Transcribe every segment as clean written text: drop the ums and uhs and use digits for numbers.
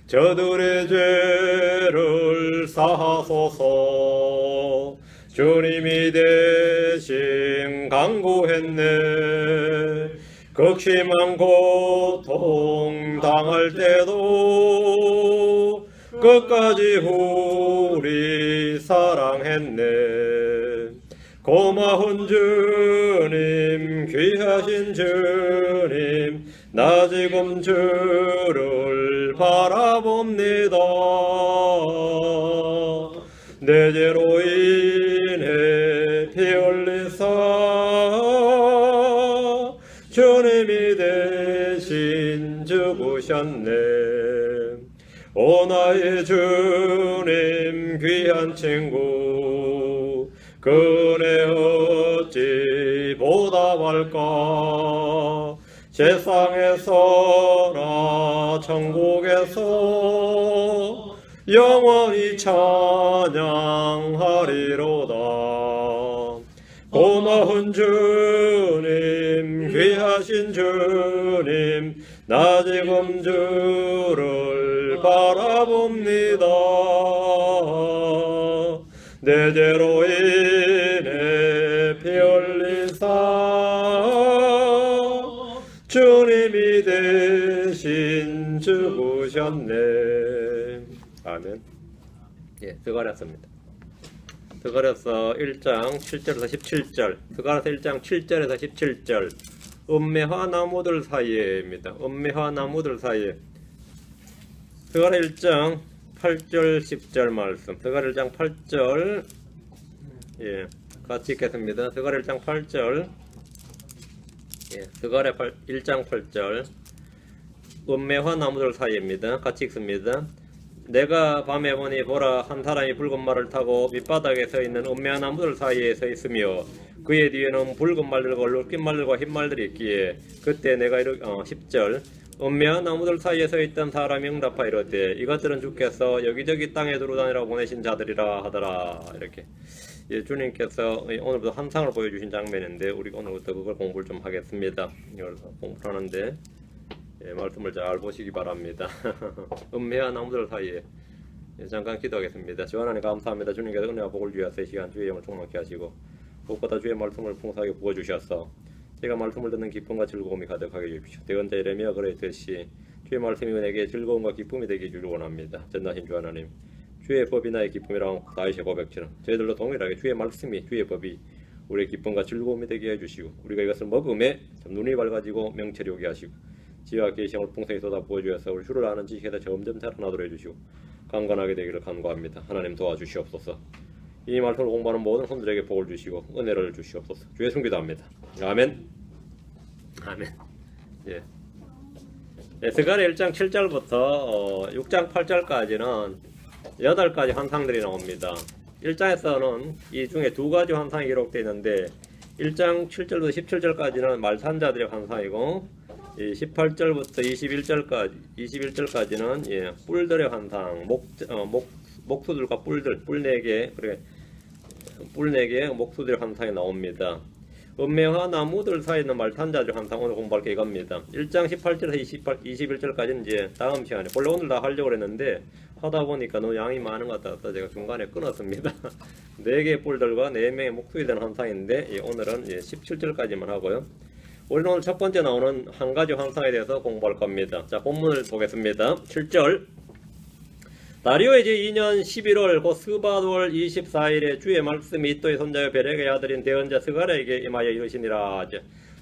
저들의 죄를 사하소서. 주님이 대신 간구했네. 극심한 고통 당할 때도 끝까지 우리 사랑했네. 고마운 주님, 귀하신 주님, 나 지금 주를 바라봅니다. 내 죄로 인해 피 흘리사 주님이 대신 죽으셨네. 오 나의 주님, 귀한 친구, 그 은혜 어찌 보답할까. 세상에서나 천국에서 영원히 찬양하리로다. 고마운 주님, 귀하신 주님, 나 지금 주를 바라봅니다. 내 죄로 인해 피 흘리사 주님이 대신 죽으셨네. 아멘. 예, 스가랴서입니다. 스가랴서 1장 7절에서 17절, 스가랴서 1장 7절에서 17절, 음매화 나무들 사이에입니다. 음매화 나무들 사이에. 스가랴 1장 8절 10절 말씀. 스가랴 1장 8절, 예, 같이 읽겠습니다. 스가랴 1장 8절, 예, 스가랴 1장 8절, 음매화 나무들 사이입니다. 같이 읽습니다. 내가 밤에 보니 보라, 한 사람이 붉은 말을 타고 밑바닥에 서 있는 음매한 나무들 사이에 서 있으며 그의 뒤에는 붉은 말들과 얼룩진 말들과 흰 말들이 있기에 그때 내가 10절, 음매한 나무들 사이에 서 있던 사람이 응답하여 이르되 이것들은 주께서 여기저기 땅에 두루다니라 보내신 자들이라 하더라. 이렇게, 예, 주님께서 오늘부터 환상을 보여주신 장면인데 우리가 오늘부터 그걸 공부를 좀 하겠습니다. 이걸 공부를 하는데, 예, 말씀을 잘 보시기 바랍니다. 음매한 나무들 사이에, 예, 잠깐 기도하겠습니다. 주 하나님 감사합니다. 주님께서 은혜와 복을 주셔서 이 시간 주의 영을 충만케 하시고 무엇보다 주의 말씀을 풍성하게 부어주셔서 제가 말씀을 듣는 기쁨과 즐거움이 가득하게 해주십시오. 대언자 예레미야 그랬듯이 주의 말씀이 내게 즐거움과 기쁨이 되게 해주길 원합니다. 전능하신 주 하나님, 주의 법이 나의 기쁨이라고 다윗의 고백처럼 저희들도 동일하게 주의 말씀이, 주의 법이 우리의 기쁨과 즐거움이 되게 해주시고 우리가 이것을 먹음에 눈이 밝아지고 명철이 오게 하시고 지혜와 계시형을 풍성히 쏟아 부어주셔서 우리 주를 아는 지식에서 점점 자라나도록 해주시고 강건하게 되기를 간구합니다. 하나님 도와주시옵소서. 이 말씀을 공부하는 모든 손들에게 복을 주시고 은혜를 주시옵소서. 주의 숨기도합니다. 아멘. 아멘. 예. 예, 스가랴 1장 7절부터 6장 8절까지는 8가지 환상들이 나옵니다. 1장에서는 이 중에 2가지 환상이 기록되어 있는데 1장 7절부터 17절까지는 말탄자들의 환상이고 18절부터 21절까지는 예, 뿔들의 환상, 목수들과 뿔들, 뿔 4개, 그래, 뿔 4개, 목수들의 환상이 나옵니다. 음매화 나무들 사이에 있는 말탄자들 환상 오늘 공부할 게 이겁니다. 1장 18절에서 21절까지는 이제 다음 시간에, 원래 오늘 다 하려고 했는데 하다 보니까 너무 양이 많은 것 같아서 제가 중간에 끊었습니다. 4개의 뿔들과 4명의 목수에 대한 환상인데 예, 오늘은 예, 17절까지만 하고요. 우리는 오늘 첫 번째 나오는 한 가지 환상에 대해서 공부할 겁니다. 자, 본문을 보겠습니다. 7절. 다리오의 제2년 11월 곧 스바월 24일에 주의 말씀이 이또의 손자여 베렉의 아들인 대언자 스가랴에게 임하여 이르시니라.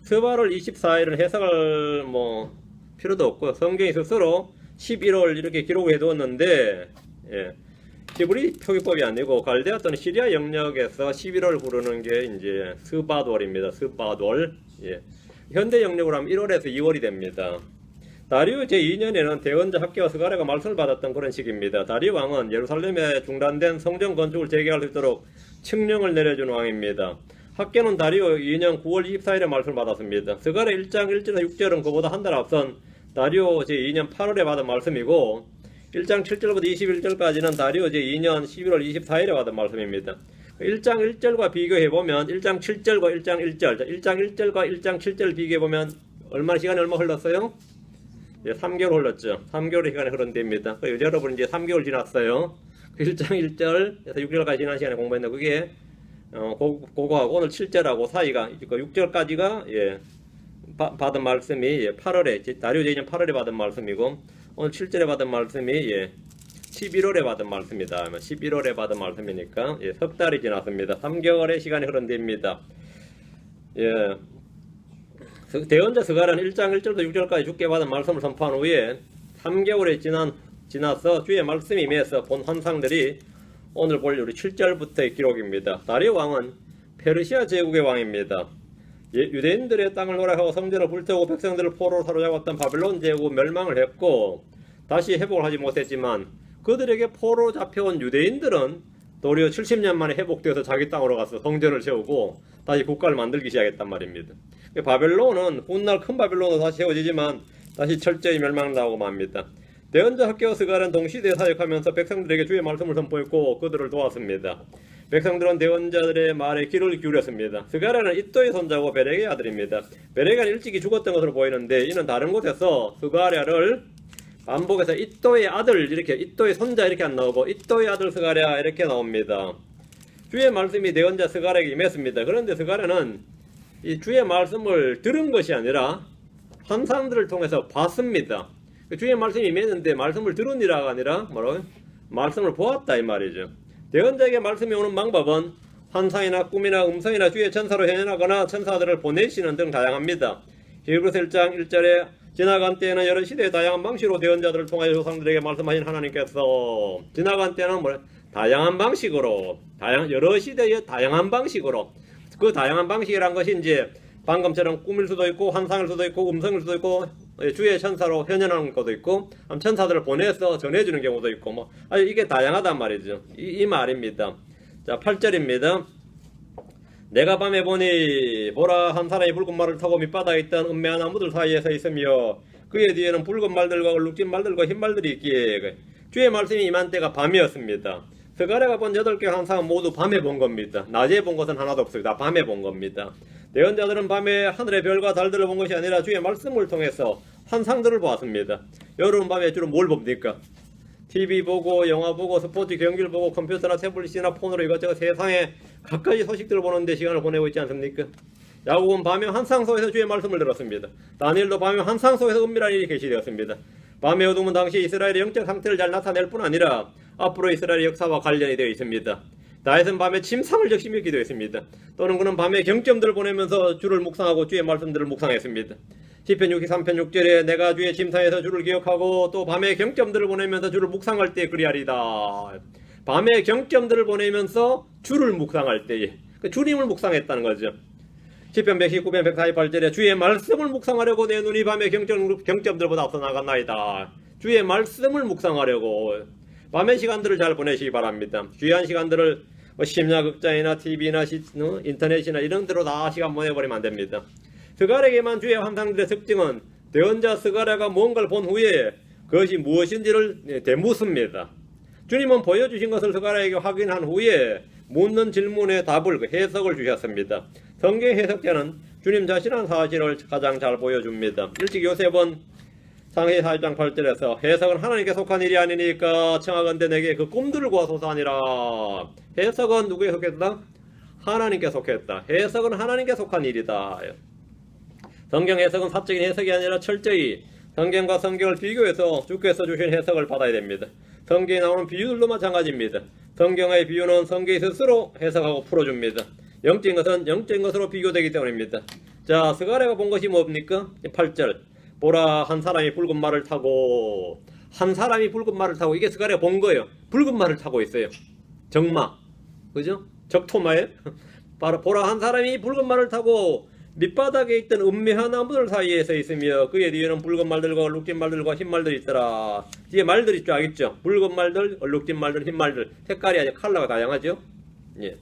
스바월 24일은 해석을 필요도 없고 성경이 스스로 11월 이렇게 기록해 두었는데, 예, 히브리 표기법이 아니고 갈대아 또는 시리아 영역에서 11월 부르는 게 이제 스바월입니다. 스바월. 예. 현대 영역으로 하면 1월에서 2월이 됩니다. 다리오 제2년에는 대언자 학개와 스가랴가 말씀을 받았던 그런 시기입니다. 다리오 왕은 예루살렘에 중단된 성전 건축을 재개할 수 있도록 칙령을 내려준 왕입니다. 학개는 다리오 2년 9월 24일에 말씀을 받았습니다. 스가랴 1장 1절에서 6절은 그보다 한 달 앞선 다리오 제2년 8월에 받은 말씀이고 1장 7절부터 21절까지는 다리오 제2년 11월 24일에 받은 말씀입니다. 1장 1절과 비교해보면 1장 7절과 1장 1절, 1장 1절과 1장 7절 비교해보면 시간이 얼마 흘렀어요? 예, 3개월 흘렀죠. 3개월의 시간이 흐른 데입니다. 여러분 이제 3개월 지났어요. 그 1장 1절에서 6절까지 지난 시간에 공부했는데 그게 그거하고 오늘 7절하고 사이가 6절까지가 예, 받은 말씀이 예, 8월에 다리오 제이는 8월에 받은 말씀이고 오늘 7절에 받은 말씀이 예, 11월에 받은 말씀이다. 11월에 받은 말씀이니까 예, 석 달이 지났습니다. 3개월의 시간이 흐른 데입니다. 예. 대언자 스가랴는 1장 1절부터 6절까지 주께 받은 말씀을 선포한 후에 3개월이 지나서 주의 말씀이 임해서 본 환상들이 오늘 볼 우리 7절부터의 기록입니다. 다리오 왕은 페르시아 제국의 왕입니다. 유대인들의 땅을 노략하고 성전을 불태우고 백성들을 포로로 사로잡았던 바벨론 제국은 멸망을 했고 다시 회복을 하지 못했지만 그들에게 포로로 잡혀온 유대인들은 도리어 70년 만에 회복되어서 자기 땅으로 가서 성전을 세우고 다시 국가를 만들기 시작했단 말입니다. 바벨론은 훗날 큰 바벨론으로 다시 세워지지만 다시 철저히 멸망당하고 맙니다. 대언자 학개와 스가랴는 동시대에 사역하면서 백성들에게 주의 말씀을 선포했고 그들을 도왔습니다. 백성들은 대언자들의 말에 귀를 기울였습니다. 스가랴는 이또의 손자고 베렉의 아들입니다. 베렉은 일찍이 죽었던 것으로 보이는데 이는 다른 곳에서 스가랴를 반복해서 이또의 아들 이렇게 이또의 손자 이렇게 안 나오고 이또의 아들 스가랴 이렇게 나옵니다. 주의 말씀이 대언자 스가랴에게 임했습니다. 그런데 스가랴는 이 주의 말씀을 들은 것이 아니라 환상들을 통해서 봤습니다. 주의 말씀이 임했는데 말씀을 들으니라가 아니라 뭐라고요? 말씀을 보았다 이 말이죠. 대언자에게 말씀이 오는 방법은 환상이나 꿈이나 음성이나 주의 천사로 현현하거나 천사들을 보내시는 등 다양합니다. 히브리서 1장 1절에 지나간 때에는 여러 시대의 다양한 방식으로 대언자들을 통하여 조상들에게 말씀하신 하나님께서 지나간 때는 다양한 방식으로 여러 시대의 다양한 방식으로 그 다양한 방식이란 것이 이제 방금처럼 꿈일 수도 있고 환상일 수도 있고 음성일 수도 있고 주의 천사로 현현하는 것도 있고 천사들을 보내서 전해주는 경우도 있고 이게 다양하단 말이죠. 이 말입니다. 자 8절입니다. 내가 밤에 보니 보라 한 사람이 붉은 말을 타고 밑바닥에 있던 은매한 나무들 사이에 서 있으며 그의 뒤에는 붉은 말들과 얼룩진 말들과 흰 말들이 있기에 주의 말씀이 임한 때가 밤이었습니다. 스가랴가 본 8개 환상은 모두 밤에 본 겁니다. 낮에 본 것은 하나도 없습니다. 밤에 본 겁니다. 대언자들은 밤에 하늘의 별과 달들을 본 것이 아니라 주의 말씀을 통해서 환상들을 보았습니다. 여러분 밤에 주로 뭘 봅니까? TV 보고 영화 보고 스포츠 경기를 보고 컴퓨터나 태블릿이나 폰으로 이것저것 세상에 갖가지 소식들을 보는데 시간을 보내고 있지 않습니까? 야곱은 밤에 환상 속에서 주의 말씀을 들었습니다. 다니엘도 밤에 환상 속에서 은밀한 일이 계시되었습니다. 밤의 어둠은 당시 이스라엘의 영적 상태를 잘 나타낼 뿐 아니라 앞으로 이스라엘의 역사와 관련이 되어 있습니다. 다윗은 밤에 침상을 적시며 기도했습니다. 또는 그는 밤에 경점들을 보내면서 주를 묵상하고 주의 말씀들을 묵상했습니다. 시편 63편 6절에 내가 주의 침상에서 주를 기억하고 또 밤에 경점들을 보내면서 주를 묵상할 때 그리하리다. 밤에 경점들을 보내면서 주를 묵상할 때에 주님을 묵상했다는 거죠. 시편 119편 148절에 주의 말씀을 묵상하려고 내 눈이 밤에 경점들보다 앞서 나갔나이다. 주의 말씀을 묵상하려고 밤의 시간들을 잘 보내시기 바랍니다. 귀한 시간들을 심야극장이나 TV나 인터넷이나 이런 데로 다 시간 보내버리면 안됩니다. 스가랴에게만 주의 환상들의 특징은 대언자 스가랴가 무언가를 본 후에 그것이 무엇인지를 되묻습니다. 주님은 보여주신 것을 스가랴에게 확인한 후에 묻는 질문에 답을 해석을 주셨습니다. 성경 해석자는 주님 자신의 사실을 가장 잘 보여줍니다. 일찍 요셉은 상해 4장 8절에서 해석은 하나님께 속한 일이 아니니까 청하건대 내게 그 꿈들을 구하소서 하니라. 해석은 누구에 속했다? 하나님께 속했다. 해석은 하나님께 속한 일이다. 성경 해석은 사적인 해석이 아니라 철저히 성경과 성경을 비교해서 주께서 주신 해석을 받아야 됩니다. 성경에 나오는 비유들도 마찬가지입니다. 성경의 비유는 성경이 스스로 해석하고 풀어줍니다. 영적인 것은 영적인 것으로 비교되기 때문입니다. 자, 스가랴가 본 것이 뭡니까? 8절 보라 한 사람이 붉은 말을 타고 이게 스가랴가 본 거예요. 붉은 말을 타고 있어요. 적마 그죠? 적토마에 보라 한 사람이 붉은 말을 타고 밑바닥에 있던 은매한 나무들 사이에 서 있으며 그의 뒤에는 붉은 말들과 얼룩진 말들과 흰 말들이 있더라. 뒤에 말들 있죠, 알겠죠? 붉은 말들, 얼룩진 말들, 흰 말들 색깔이 아주 컬러가 다양하죠. 예.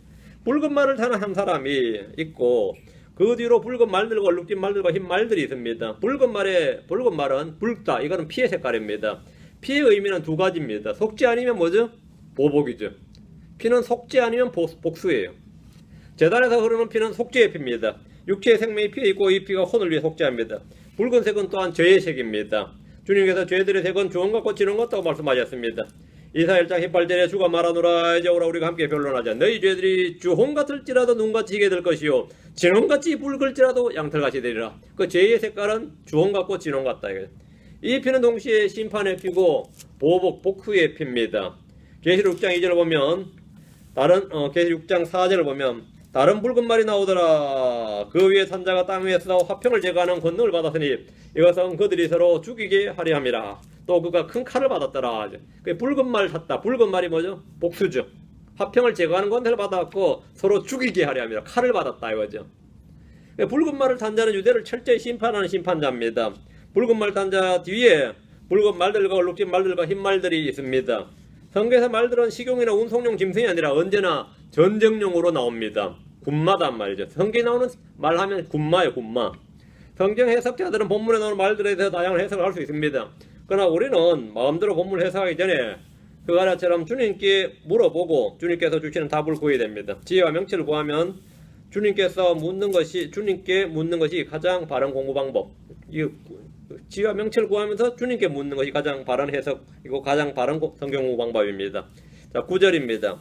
붉은 말을 타는 한 사람이 있고 그 뒤로 붉은 말들과 얼룩진 말들과 흰 말들이 있습니다. 붉은 말은 붉다. 이거는 피의 색깔입니다. 피의 의미는 두 가지입니다. 속지 아니면 뭐죠? 보복이죠. 피는 속지 아니면 복수예요. 제단에서 흐르는 피는 속죄의 피입니다. 육체의 생명이 피에 있고 이 피가 혼을 위해 속죄합니다. 붉은색은 또한 죄의 색입니다. 주님께서 죄들의 색은 주홍 같고 진홍 같다고 말씀하셨습니다. 이사야 1장 18절에 주가 말하노라 이제 오라 우리가 함께 변론하자. 너희 죄들이 주홍 같을지라도 눈같이 희게 될 것이요 진홍같이 붉을지라도 양털같이 되리라. 그 죄의 색깔은 주홍 같고 진홍 같다. 이 피는 동시에 심판의 피고 보복 복수의 피입니다. 계시록 6장 2절을 보면 계시록 6장 4절을 보면 다른 붉은 말이 나오더라. 그 위에 산자가 땅 위에서 화평을 제거하는 권능을 받았으니 이것은 그들이 서로 죽이게 하려 함이라. 또 그가 큰 칼을 받았더라. 그 붉은 말 샀다. 붉은 말이 뭐죠? 복수죠. 화평을 제거하는 권능을 받았고 서로 죽이게 하려 함이라. 칼을 받았다 이거죠. 붉은 말을 탄 자는 유대를 철저히 심판하는 심판자입니다. 붉은 말 탄 자 뒤에 붉은 말들과 얼룩진 말들과 흰 말들이 있습니다. 성경에서 말들은 식용이나 운송용 짐승이 아니라 언제나 전쟁용으로 나옵니다. 군마단 말이죠. 성경에 나오는 말하면 군마예요. 군마. 성경 해석자들은 본문에 나오는 말들에 대해서 다양한 해석을 할 수 있습니다. 그러나 우리는 마음대로 본문을 해석하기 전에 그가라처럼 주님께 물어보고 주님께서 주시는 답을 구해야 됩니다. 지혜와 명철을 구하면 주님께 묻는 것이 가장 바른 공부 방법. 지혜와 명철을 구하면서 주님께 묻는 것이 가장 바른 해석이고 가장 바른 성경 공부 방법입니다. 자, 9절입니다.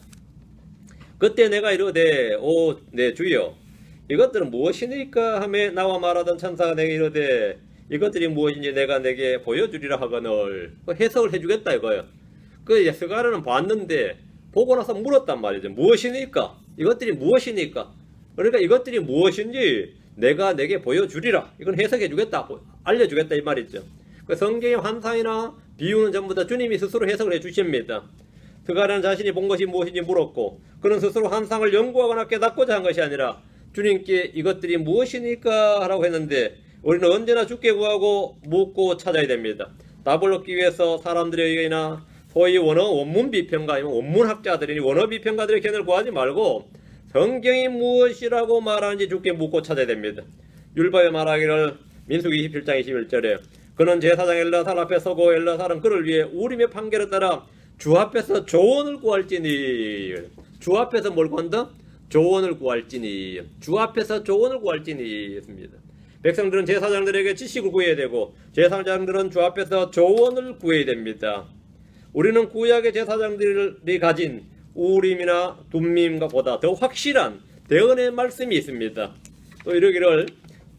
그때 내가 이르되 오 내 주여 이것들은 무엇이니까 하며 나와 말하던 천사가 내게 이르되 이것들이 무엇인지 내가 내게 보여주리라 하거늘. 해석을 해주겠다 이거예요. 그 스가랴는 봤는데 보고 나서 물었단 말이죠. 무엇이니까? 이것들이 무엇이니까? 그러니까 이것들이 무엇인지 내가 내게 보여주리라. 이건 해석해주겠다. 알려주겠다 이 말이죠. 그 성경의 환상이나 비유는 전부 다 주님이 스스로 해석을 해주십니다. 스가랴는 자신이 본 것이 무엇인지 물었고 그는 스스로 환상을 연구하거나 깨닫고자 한 것이 아니라 주님께 이것들이 무엇이니까 하라고 했는데 우리는 언제나 주께 구하고 묻고 찾아야 됩니다. 답을 얻기 위해서 사람들의 의견이나 소위 원문 비평가 아니면 원문학자들이니 원어 비평가들의 견해를 구하지 말고 성경이 무엇이라고 말하는지 주께 묻고 찾아야 됩니다. 율법에 말하기를 민수기 27장 21절에 그는 제사장 엘르아살 앞에 서고 엘르아살은 그를 위해 우림의 판결에 따라 주 앞에서 조언을 구할지니. 주 앞에서 뭘 구한다? 조언을 구할지니. 주 앞에서 조언을 구할지니 했습니다. 백성들은 제사장들에게 지식을 구해야 되고 제사장들은 주 앞에서 조언을 구해야 됩니다. 우리는 구약의 제사장들이 가진 우림이나 둠밈과 보다 더 확실한 대언의 말씀이 있습니다. 또 이러기를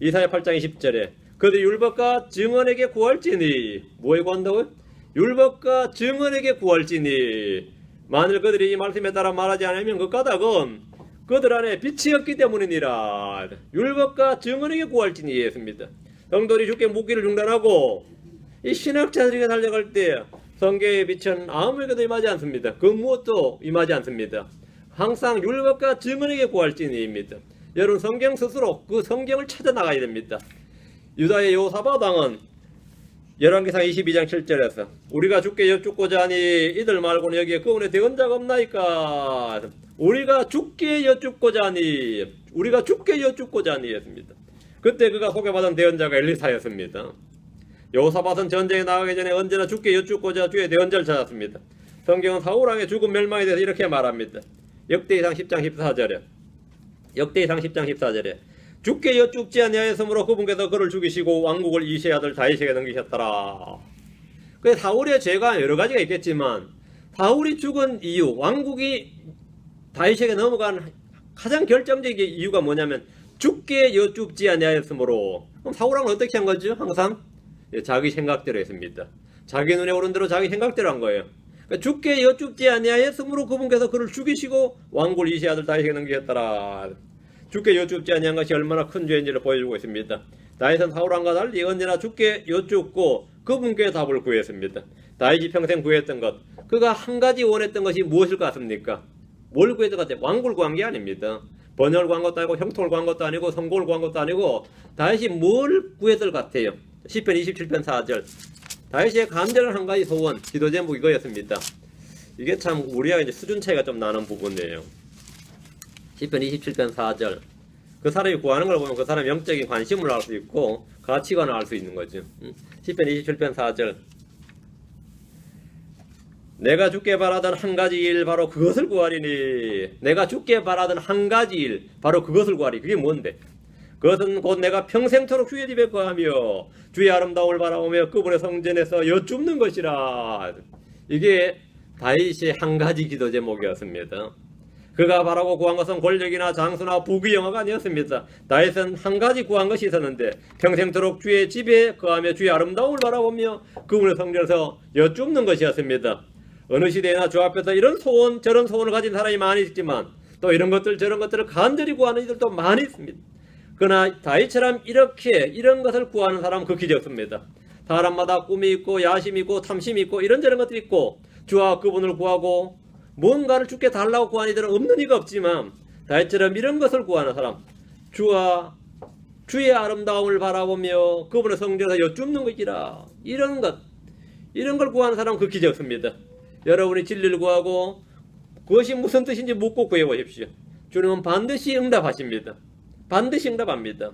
이사야 8장 20절에 그들이 율법과 증언에게 구할지니. 뭐에 구한다고요? 율법과 증언에게 구할지니. 만일 그들이 이 말씀에 따라 말하지 않으면 그 까닭은 그들 안에 빛이 없기 때문이니라. 율법과 증언에게 구할지니 했습니다. 성도들이 주께 묻기를 중단하고 이 신학자들에게 달려갈 때 성경의 빛은 아무에게도 임하지 않습니다. 그 무엇도 임하지 않습니다. 항상 율법과 증언에게 구할지니입니다. 여러분 성경 스스로 그 성경을 찾아 나가야 됩니다. 유다의 여호사밧 왕은 열왕기상 22장 7절에서 우리가 주께 여쭙고자 하니 이들 말고는 여기에 그분의 대언자가 없나이까. 우리가 주께 여쭙고자 하니 했습니다. 그때 그가 소개받은 대언자가 엘리사였습니다. 여호사밧은 전쟁에 나가기 전에 언제나 주께 여쭙고자 주의 대언자를 찾았습니다. 성경은 사울왕의 죽음 멸망에 대해서 이렇게 말합니다. 역대기상 10장 14절에 주께 여쭙지 아니하였으므로 그분께서 그를 죽이시고 왕국을 이새의 아들 다윗에게 넘기셨더라. 그 사울의 죄가 여러 가지가 있겠지만 사울이 죽은 이유, 왕국이 다윗에게 넘어간 가장 결정적인 이유가 뭐냐면 주께 여쭙지 아니하였으므로. 그럼 사울왕은 어떻게 한 거죠? 항상 자기 생각대로 했습니다. 자기 눈에 오른 대로 자기 생각대로 한 거예요. 그러니까 주께 여쭙지 아니하였으므로 그분께서 그를 죽이시고 왕국을 이새의 아들 다윗에게 넘기셨더라. 주께 여쭙지 아니한 것이 얼마나 큰 죄인지를 보여주고 있습니다. 다윗은 사울왕과 달리 언제나 주께 여쭙고 그분께 답을 구했습니다. 다윗이 평생 구했던 것, 그가 한 가지 원했던 것이 무엇일 것 같습니까? 뭘 구했던 것 같아요? 왕국을 구한 게 아닙니다. 번영을 구한 것도 아니고 형통을 구한 것도 아니고 성공을 구한 것도 아니고 다윗이 뭘 구했을 것 같아요? 시편 27편 4절 다윗의 간절한 한 가지 소원, 기도 제목 이거였습니다. 이게 참 우리와 이제 수준 차이가 좀 나는 부분이에요. 시편 27편 4절 그 사람이 구하는 걸 보면 그 사람의 영적인 관심을 알 수 있고 가치관을 알 수 있는 거죠. 시편 27편 4절 내가 주께 바라던 한 가지 일 바로 그것을 구하리니. 내가 주께 바라던 한 가지 일 바로 그것을 구하리. 그게 뭔데? 그것은 곧 내가 평생토록 주의 집에 거하며 주의 아름다움을 바라보며 그분의 성전에서 여쭙는 것이라. 이게 다윗의 한 가지 기도 제목이었습니다. 그가 바라고 구한 것은 권력이나 장수나 부귀 영화가 아니었습니다. 다윗은 한 가지 구한 것이 있었는데 평생토록 주의 집에 거하며 주의 아름다움을 바라보며 그분의 성전에서 여쭙는 것이었습니다. 어느 시대나 주 앞에서 이런 소원 저런 소원을 가진 사람이 많이 있지만 또 이런 것들 저런 것들을 간절히 구하는 이들도 많이 있습니다. 그러나 다윗처럼 이런 것을 구하는 사람은 극히 적습니다. 사람마다 꿈이 있고 야심이 있고 탐심이 있고 이런저런 것들이 있고 주와 그분을 구하고 뭔가를 주께 달라고 구하는 이들은 없는 이가 없지만 다윗처럼 이런 것을 구하는 사람, 주와 주의 아름다움을 바라보며 그분의 성전에서 여쭙는 것이라. 이런 걸 구하는 사람은 극히 적습니다. 여러분이 진리를 구하고 그것이 무슨 뜻인지 묻고 구해보십시오. 주님은 반드시 응답하십니다. 반드시 응답합니다.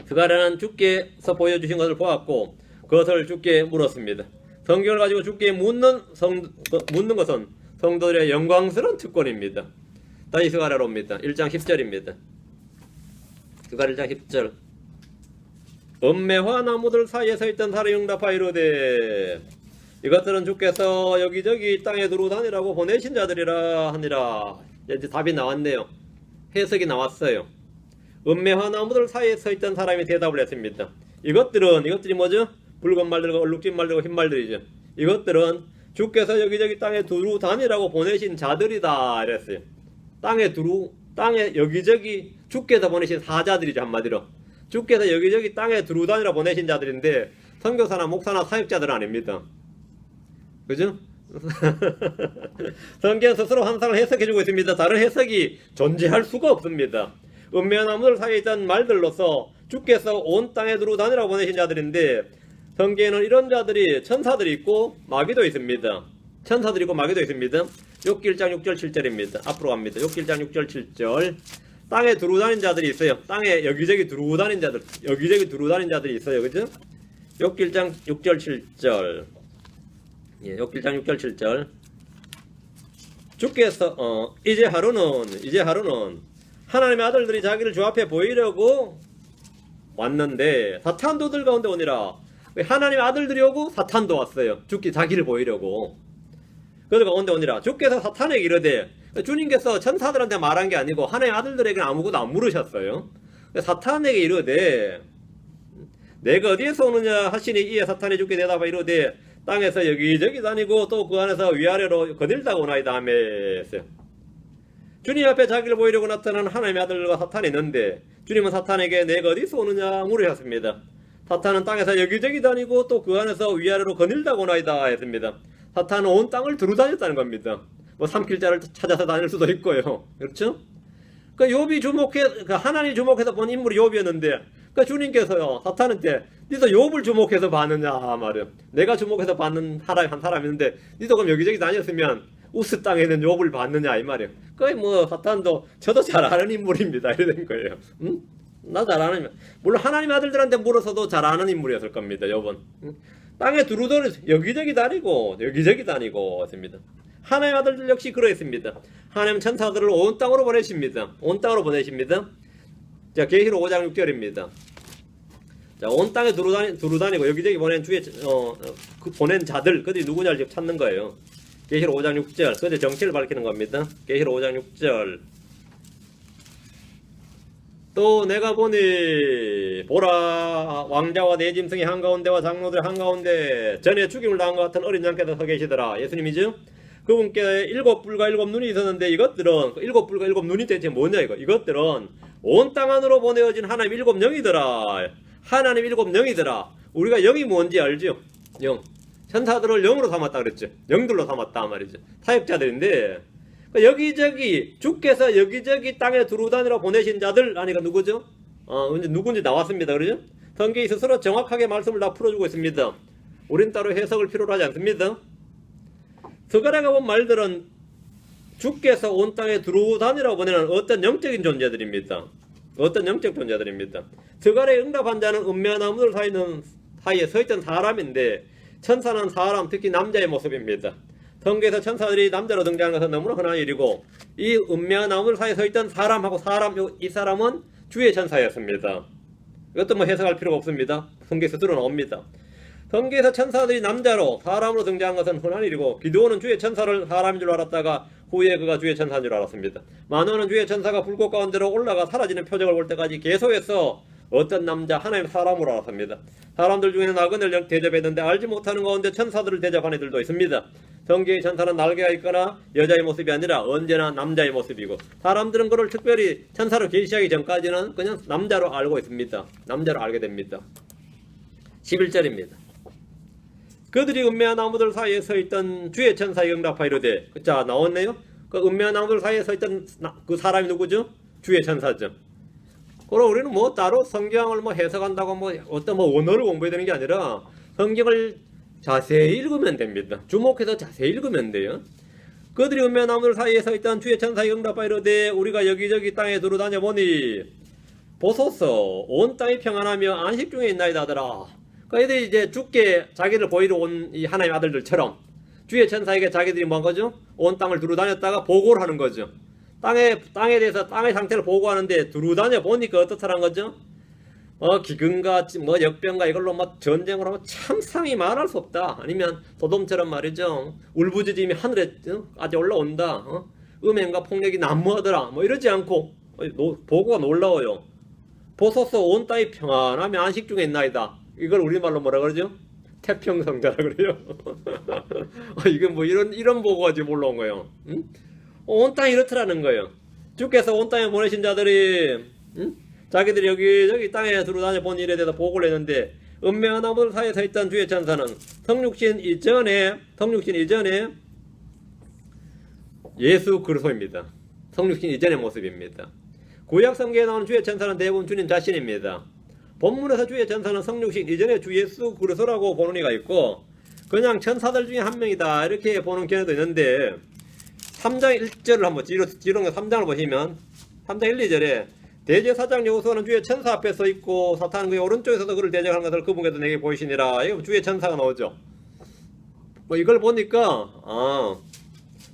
스가랴는 주께서 보여주신 것을 보았고 그것을 주께 물었습니다. 성경을 가지고 주께 묻는 것은 성도들의 영광스러운 특권입니다. 다시 스가랴로 옵니다. 1장 10절입니다. 스가랴 1장 10절. 은매화 나무들 사이에 서 있던 사람이 응답하여 이르되 이것들은 주께서 여기저기 땅에 두루 다니라고 보내신 자들이라 하니라. 이제 답이 나왔네요. 해석이 나왔어요. 은매화 나무들 사이에 서 있던 사람이 대답을 했습니다. 이것들이 뭐죠? 붉은 말들과 얼룩진 말들과 흰 말들이죠. 이것들은 주께서 여기저기 땅에 두루 다니라고 보내신 자들이다 이랬어요. 땅에 여기저기 주께서 보내신 사자들이죠. 한마디로 주께서 여기저기 땅에 두루 다니라 보내신 자들인데 선교사나 목사나 사역자들은 아닙니다. 그죠? 성경 스스로 환상을 해석해주고 있습니다. 다른 해석이 존재할 수가 없습니다. 은매화 나무들 사이에 있던 말들로서 주께서 온 땅에 두루 다니라고 보내신 자들인데 성경에는 이런 자들이 천사들이 있고 마귀도 있습니다. 천사들이 있고 마귀도 있습니다. 욥기 1장 6절 7절입니다. 앞으로 갑니다. 욥기 1장 6절 7절. 땅에 두루 다닌 자들이 있어요. 땅에 여기저기 두루 다닌 자들이 있어요. 그죠? 욥기 1장 6절 7절. 예, 욥기 1장 6절 7절. 주께서 이제 하루는 하나님의 아들들이 자기를 주 앞에 보이려고 왔는데 사탄도들 가운데 오니라. 하나님의 아들들이 오고 사탄도 왔어요. 자기를 보이려고. 그들 가운데 오니라. 주께서 사탄에게 이르되, 주님께서 천사들한테 말한 게 아니고 하나님의 아들들에게는 아무것도 안 물으셨어요. 사탄에게 이르되 내가 어디에서 오느냐 하시니 이에 사탄이 주께 대답하여 이르되 땅에서 여기저기 다니고 또 그 안에서 위아래로 거닐다가 오나이다 하며 했어요. 주님 앞에 자기를 보이려고 나타난 하나님의 아들과 사탄이 있는데 주님은 사탄에게 내가 어디서 오느냐 물으셨습니다. 사탄은 땅에서 여기저기 다니고 또 그 안에서 위아래로 거닐다가 오나이다 했습니다. 사탄은 온 땅을 두루 다녔다는 겁니다. 뭐 삼킬자를 찾아서 다닐 수도 있고요. 그렇죠? 하나님이 주목해서 본 인물이 욥이었는데 주님께서요 사탄한테 니도 욥을 주목해서 봤느냐 말이요. 내가 주목해서 봤는 한 사람이 있는데 니도 그럼 여기저기 다녔으면 우스 땅에 있는 욥을 봤느냐 이 말이에요. 뭐 사탄도 저도 잘 아는 인물입니다 이런 거예요. 응? 나 잘 아는, 물론 하나님 아들들한테 물어서도 잘 아는 인물이었을 겁니다. 욥은 땅에 두루두루 여기저기 다니고 했습니다. 하나님 아들들 역시 그러했습니다. 하나님 천사들을 온 땅으로 보내십니다. 자, 계시록 5장 6절입니다. 자, 온 땅에 두루 다니고 여기저기 보낸 보낸 자들, 그들이 누구냐를 지금 찾는 거예요. 계시록 5장 6절, 그들의 정체를 밝히는 겁니다. 계시록 5장 6절. 또 내가 보니 보라 왕자와 네 짐승이 한가운데와 장로들의 한가운데 전에 죽임을 당한 것 같은 어린 양께서 서 계시더라. 예수님이죠. 그분께 일곱 뿔과 일곱 눈이 있었는데 이것들은 일곱 뿔과 일곱 눈이 대체 뭐냐 이것들은 온 땅 안으로 보내어진 하나님 일곱 영이더라. 하나님 일곱 영이더라. 우리가 영이 뭔지 알죠? 영. 천사들을 영으로 삼았다 그랬죠. 영들로 삼았다 말이죠. 사역자들인데 여기저기 주께서 여기저기 땅에 두루다니라 보내신 자들 아니까 누구죠? 이제 누군지 나왔습니다. 그러죠? 성경이 스스로 정확하게 말씀을 다 풀어주고 있습니다. 우린 따로 해석을 필요로 하지 않습니다. 스가랴가 본 말들은 주께서 온 땅에 두루다니라고 보내는 어떤 영적인 존재들입니다. 스가랴에 응답한 자는 은매화 나무들 사이에 서 있던 사람인데 천사는 사람, 특히 남자의 모습입니다. 성경에서 천사들이 남자로 등장하는 것은 너무나 흔한 일이고 이 은매화 나무들 사이에 서 있던 사람하고 이 사람은 주의 천사였습니다. 이것도 뭐 해석할 필요가 없습니다. 성경에서 드러나옵니다. 성경에서 천사들이 남자로 사람으로 등장한 것은 흔한 일이고 기드온은 주의 천사를 사람인 줄 알았다가 후에 그가 주의 천사인 줄 알았습니다. 마노아는 주의 천사가 불꽃 가운데로 올라가 사라지는 표적을 볼 때까지 계속해서 어떤 남자 하나님 사람으로 알았습니다. 사람들 중에는 악인을 대접했는데 알지 못하는 가운데 천사들을 대접한 이들도 있습니다. 성경의 천사는 날개가 있거나 여자의 모습이 아니라 언제나 남자의 모습이고 사람들은 그를 특별히 천사로 계시하기 전까지는 그냥 남자로 알고 있습니다. 남자로 알게 됩니다. 11절입니다. 그들이 은매한 나무들 사이에 서 있던 주의 천사의 응답하 이르되, 자 나왔네요. 그 은매한 나무들 사이에 서 있던 그 사람이 누구죠? 주의 천사죠. 그럼 우리는 뭐 따로 성경을 뭐 해석한다고 뭐 어떤 뭐 원어를 공부해야 되는 게 아니라 성경을 자세히 읽으면 됩니다. 주목해서 자세히 읽으면 돼요. 그들이 은매한 나무들 사이에 서 있던 주의 천사의 응답하 이르되, 우리가 여기저기 땅에 두루다녀 보니 보소서 온 땅이 평안하며 안식 중에 있나이다 하더라. 그러니까 이들이 이제 주께 자기를 보이러 온 이 하나님의 아들들처럼 주의 천사에게 자기들이 뭔 거죠? 온 땅을 두루다녔다가 보고를 하는 거죠. 땅에 대해서 땅의 상태를 보고하는데 두루다녀 보니까 어떻다는 거죠? 기근과 뭐 역병과 이걸로 막 전쟁을 하면 참 상이 말할 수 없다. 아니면 소돔처럼 말이죠. 울부짖음이 하늘에까지 올라온다. 음행과 폭력이 난무하더라. 뭐 이러지 않고 보고가 놀라워요. 보소서 온 땅이 평안하며 안식 중에 있나이다. 이걸 우리말로 뭐라 그러죠? 태평성자라 그래요. 이게 뭐 이런 보고가 지금 올라온 거예요. 응? 온 땅이 이렇더라는 거예요. 주께서 온 땅에 보내신 자들이 자기들이 여기저기 땅에 두루다녀 본 일에 대해서 보고를 했는데, 은매한 나무들 사이에 서 있던 주의 천사는 성육신 이전에 예수 그리스도입니다. 성육신 이전의 모습입니다. 구약 성경에 나오는 주의 천사는 대부분 주님 자신입니다. 본문에서 주의 천사는 성육신 이전에 주 예수 그리스도라고 보는 이가 있고, 그냥 천사들 중에 한 명이다 이렇게 보는 견해도 있는데, 3장 1절을 한번 지렁이 3장을 보시면 3장 1, 2절에 대제사장 여호수아는 주의 천사 앞에 서 있고 사탄은 그의 오른쪽에서도 그를 대적하는 것을 그분께서 내게 보이시니라. 이거 주의 천사가 나오죠. 뭐 이걸 보니까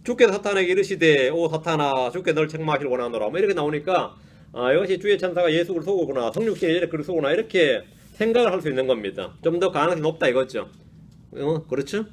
주께서 사탄에게 이르시되, 오 사탄아 주께 널 책망하기를 원하노라. 뭐 이렇게 나오니까 이것이 주의 천사가 예수 그리스도구나, 성육신이 예수 그리스도구나 이렇게 생각을 할 수 있는 겁니다. 좀 더 가능성이 높다 이거죠. 그렇죠?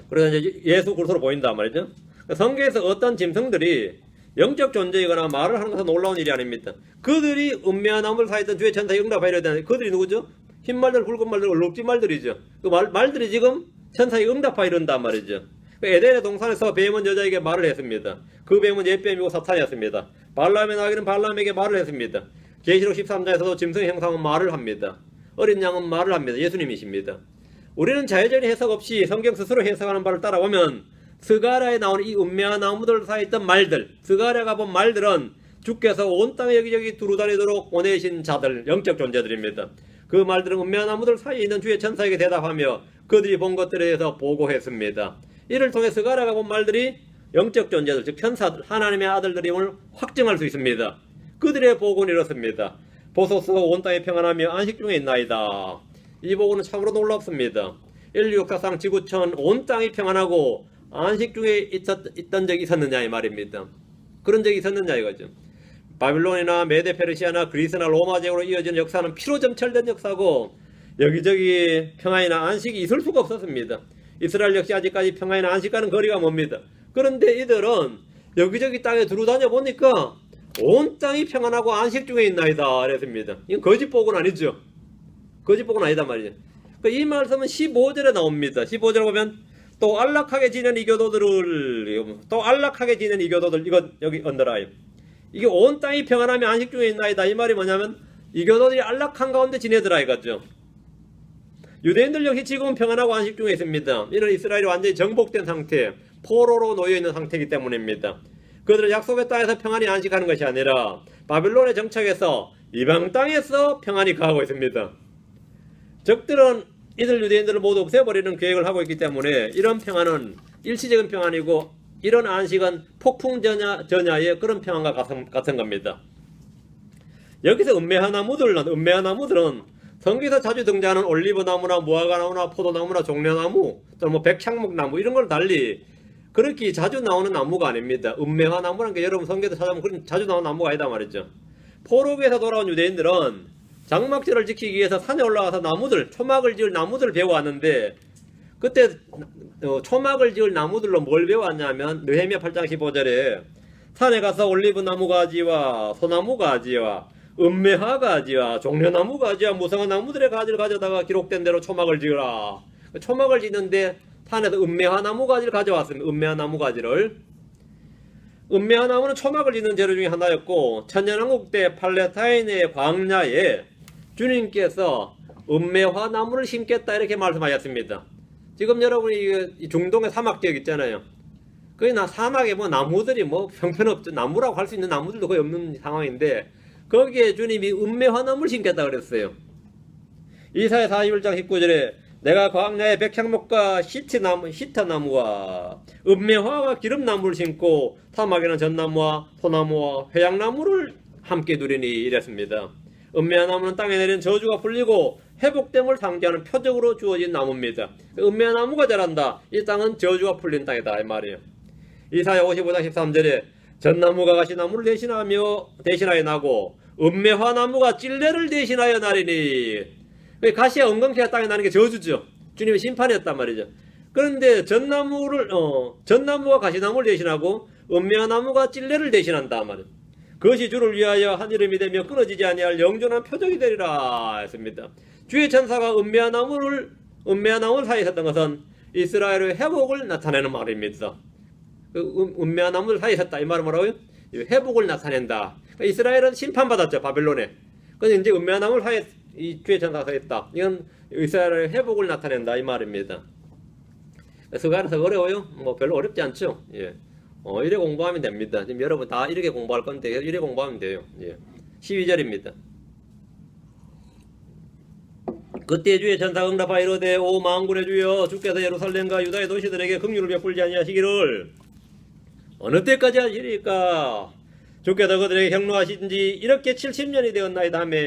그래서 이제 예수 그리스도로 보인다 말이죠. 성경에서 어떤 짐승들이 영적 존재이거나 말을 하는 것은 놀라운 일이 아닙니다. 그들이 은매한 나무를 사이던 주의 천사에 응답하여야 되는데, 그들이 누구죠? 흰 말들, 굵은 말들, 얼룩진 말들이죠. 그 말들이 지금 천사에 응답하여 이른단 말이죠. 에덴의 동산에서 뱀은 여자에게 말을 했습니다. 그 뱀은 옛뱀이고 사탄이었습니다. 발람의 나귀는 발람에게 말을 했습니다. 계시록 13장에서도 짐승의 형상은 말을 합니다. 어린 양은 말을 합니다. 예수님이십니다. 우리는 자유적인 해석 없이 성경 스스로 해석하는 바를 따라오면 스가랴에 나오는 이 은매한 나무들 사이에 있던 말들, 스가랴가 본 말들은 주께서 온 땅에 여기저기 두루다니도록 보내신 자들, 영적 존재들입니다. 그 말들은 은매한 나무들 사이에 있는 주의 천사에게 대답하며 그들이 본 것들에 대해서 보고했습니다. 이를 통해 스가랴가 본 말들이 영적 존재들, 즉 천사들, 하나님의 아들들임을 확증할 수 있습니다. 그들의 보고는 이렇습니다. 보소서 온 땅이 평안하며 안식 중에 있나이다. 이 보고는 참으로 놀랍습니다. 인류 역사상 지구촌 온 땅이 평안하고 안식 중에 있던 적이 있었느냐 이 말입니다. 그런 적이 있었느냐 이거죠. 바빌론이나 메데 페르시아나 그리스나 로마 제국으로 이어지는 역사는 피로 점철된 역사고, 여기저기 평안이나 안식이 있을 수가 없었습니다. 이스라엘 역시 아직까지 평안이나 안식과는 거리가 멉니다. 그런데 이들은 여기저기 땅에 두루다녀 보니까 온 땅이 평안하고 안식 중에 있나이다 그랬습니다. 이건 거짓복은 아니죠. 거짓복은 아니다 말이죠. 이 말씀은 15절에 나옵니다. 15절에 보면 또 안락하게 지낸 이교도들, 이거 여기 언더라요. 이게 온 땅이 평안하며 안식 중에 있나이다. 이 말이 뭐냐면 이교도들이 안락한 가운데 지내더라 이거죠. 유대인들 역시 지금은 평안하고 안식 중에 있습니다. 이는 이스라엘이 완전히 정복된 상태, 포로로 놓여있는 상태이기 때문입니다. 그들은 약속의 땅에서 평안히 안식하는 것이 아니라 바빌론에 정착해서 이방 땅에서 평안히 가고 있습니다. 적들은 이들 유대인들을 모두 없애버리는 계획을 하고 있기 때문에 이런 평안은 일시적인 평안이고, 이런 안식은 폭풍전야의 그런 평안과 같은 겁니다. 여기서 은매한 나무들은 성경에서 자주 등장하는 올리브나무나 무화과나무나 포도나무나 종려나무, 또는 뭐 백향목나무 이런 걸 달리 그렇게 자주 나오는 나무가 아닙니다. 은매화 나무라는 게 여러분 성경에서 찾아보면 그런 자주 나오는 나무가 아니다 말이죠. 포로기에서 돌아온 유대인들은 장막절을 지키기 위해서 산에 올라가서 나무들, 초막을 지을 나무들을 배워왔는데, 그때 초막을 지을 나무들로 뭘 배워왔냐면 느헤미야 8장 15절에 산에 가서 올리브 나무 가지와 소나무 가지와 은메하 가지와 종려나무 가지와 무성한 나무들의 가지를 가져다가 기록된 대로 초막을 지으라. 초막을 짓는데 산에서 은메하 나무 가지를 가져왔습니다. 은메하 나무 가지를. 은메하 나무는 초막을 짓는 재료 중에 하나였고, 천년왕국 때 팔레타인의 광야에 주님께서 은메화 나무를 심겠다 이렇게 말씀하셨습니다. 지금 여러분이 이 중동의 사막 지역 있잖아요. 거기 사막에 뭐 나무들이 뭐 형편없죠. 나무라고 할 수 있는 나무들도 거의 없는 상황인데, 거기에 주님이 은메화 나무를 심겠다 그랬어요. 이사야 41장 19절에 내가 광야에 백향목과 시트나무와 은메화와 기름나무를 심고 사막에는 전나무와 소나무와 회양나무를 함께 두리니 이랬습니다. 은메화 나무는 땅에 내린 저주가 풀리고 회복됨을 상징하는 표적으로 주어진 나무입니다. 은메화 나무가 자란다. 이 땅은 저주가 풀린 땅이다 이 말이에요. 이사야 55장 13절에 전나무가 가시나무를 대신하여 나고 은메화 나무가 찔레를 대신하여 나리니. 가시와 은광채가 땅에 나는 게 저주죠. 주님의 심판이었단 말이죠. 그런데 전나무가 가시나무를 대신하고 은메화 나무가 찔레를 대신한다 말이에요. 그것이 주를 위하여 한 이름이 되며 끊어지지 아니할 영존한 표적이 되리라 했습니다. 주의 천사가 은메화 나무를 사이에 있었던 것은 이스라엘의 회복을 나타내는 말입니다. 은메화 나무를 사이에 있었다 이 말은 뭐라고요? 회복을 나타낸다. 그러니까 이스라엘은 심판받았죠, 바벨론에. 그런데 이제 은메화 나무를 사이에 이 주의 천사가 서 있다. 이건 이스라엘의 회복을 나타낸다 이 말입니다. 서가라서 어려워요? 뭐 별로 어렵지 않죠. 예. 이래 공부하면 됩니다. 지금 여러분 다 이렇게 공부할 건데 이래 공부하면 돼요. 예. 12절입니다. 그때 주의 천사가 응답하여 이르되 오 만군의 주여 주께서 예루살렘과 유다의 도시들에게 긍휼을 베풀지 아니하시기를 어느 때까지 하시리까? 주께서 그들에게 경노하신 지 이렇게 70년이 되었나이다 하며,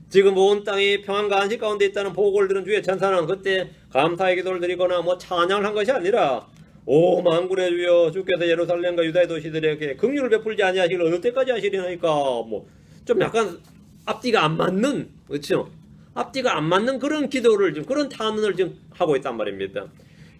지금 온 땅이 평안과 안식 가운데 있다는 보고를 들은 주의 천사는 그때 감사의 기도를 드리거나 뭐 찬양을 한 것이 아니라 오 만군의 주여 주께서 예루살렘과 유다의 도시들에게 긍휼을 베풀지 아니하시기를 어느 때까지 하시리나이까? 뭐 좀 약간 앞뒤가 안 맞는, 그렇죠? 앞뒤가 안 맞는 그런 기도를 지금, 그런 탄원을 지금 하고 있단 말입니다.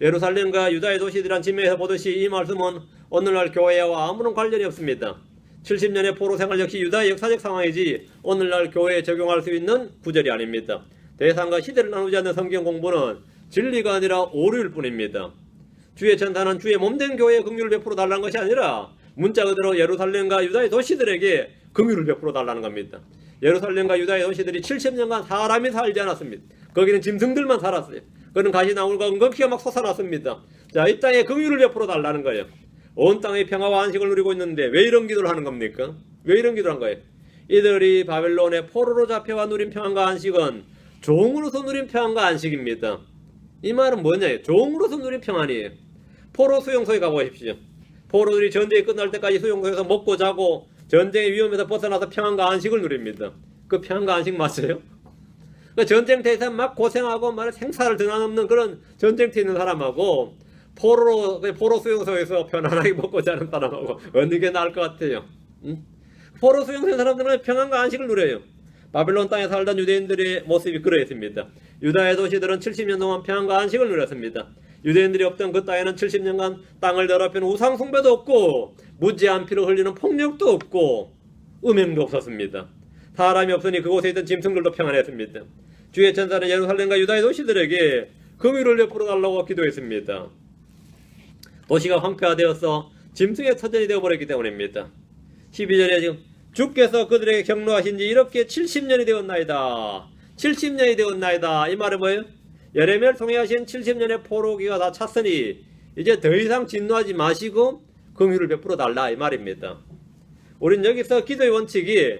예루살렘과 유다의 도시들이란 지명에서 보듯이 이 말씀은 오늘날 교회와 아무런 관련이 없습니다. 70년의 포로 생활 역시 유다의 역사적 상황이지 오늘날 교회에 적용할 수 있는 구절이 아닙니다. 대상과 시대를 나누지 않는 성경 공부는 진리가 아니라 오류일 뿐입니다. 주의 천사는 주의 몸된 교회에 긍휼을 베풀어 달라는 것이 아니라 문자 그대로 예루살렘과 유다의 도시들에게 긍휼을 베풀어 달라는 겁니다. 예루살렘과 유다의 도시들이 70년간 사람이 살지 않았습니다. 거기는 짐승들만 살았어요. 그는 가시나물과 은거키가 막 솟아났습니다. 자, 이 땅에 긍휼을 베풀어 달라는 거예요. 온 땅의 평화와 안식을 누리고 있는데 왜 이런 기도를 하는 겁니까? 왜 이런 기도를 한 거예요? 이들이 바벨론의 포로로 잡혀와 누린 평안과 안식은 종으로서 누린 평안과 안식입니다. 이 말은 뭐냐? 종으로서 누린 평안이에요. 포로 수용소에 가보십시오. 포로들이 전쟁이 끝날 때까지 수용소에서 먹고 자고 전쟁의 위험에서 벗어나서 평안과 안식을 누립니다. 그 평안과 안식 맞아요? 그 전쟁터에서 막 고생하고 막 생사를 드나넘는 그런 전쟁터에 있는 사람하고 포로 수용소에서 편안하게 먹고 자는 사람하고 어느 게 나을 것 같아요? 응? 포로 수용소의 사람들은 평안과 안식을 누려요. 바벨론 땅에 살던 유대인들의 모습이 그러했습니다. 유다의 도시들은 70년 동안 평안과 안식을 누렸습니다. 유대인들이 없던 그 땅에는 70년간 땅을 더럽히는 우상 숭배도 없고 무지한 피를 흘리는 폭력도 없고 음행도 없었습니다. 사람이 없으니 그곳에 있던 짐승들도 평안했습니다. 주의 천사는 예루살렘과 유다의 도시들에게 긍휼을 베풀어 달라고 기도했습니다. 도시가 황폐화되어서 짐승의 터전이 되어버렸기 때문입니다. 12절에 지금 주께서 그들에게 경노하신 지 이렇게 70년이 되었나이다. 70년이 되었나이다. 이 말은 뭐예요? 예레미야를 통해 하신 70년의 포로기가 다 찼으니 이제 더 이상 진노하지 마시고 긍휼을 베풀어 달라 이 말입니다. 우린 여기서 기도의 원칙이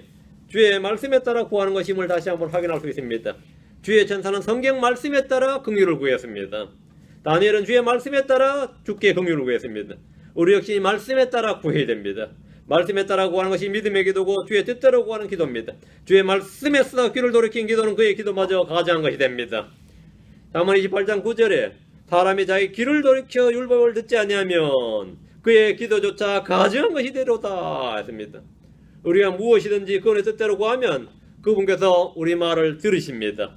주의 말씀에 따라 구하는 것임을 다시 한번 확인할 수 있습니다. 주의 천사는 성경 말씀에 따라 긍휼을 구했습니다. 다니엘은 주의 말씀에 따라 주께 긍휼을 구했습니다. 우리 역시 말씀에 따라 구해야 됩니다. 말씀에 따라 구하는 것이 믿음의 기도고 주의 뜻대로 구하는 기도입니다. 주의 말씀에서 귀를 돌이킨 기도는 그의 기도마저 가장한 것이 됩니다. 잠언 28장 9절에 사람이 자기 귀를 돌이켜 율법을 듣지 아니하면 그의 기도조차 가증한 것이 되로다 했습니다. 우리가 무엇이든지 그분의 뜻대로 구하면 그분께서 우리 말을 들으십니다.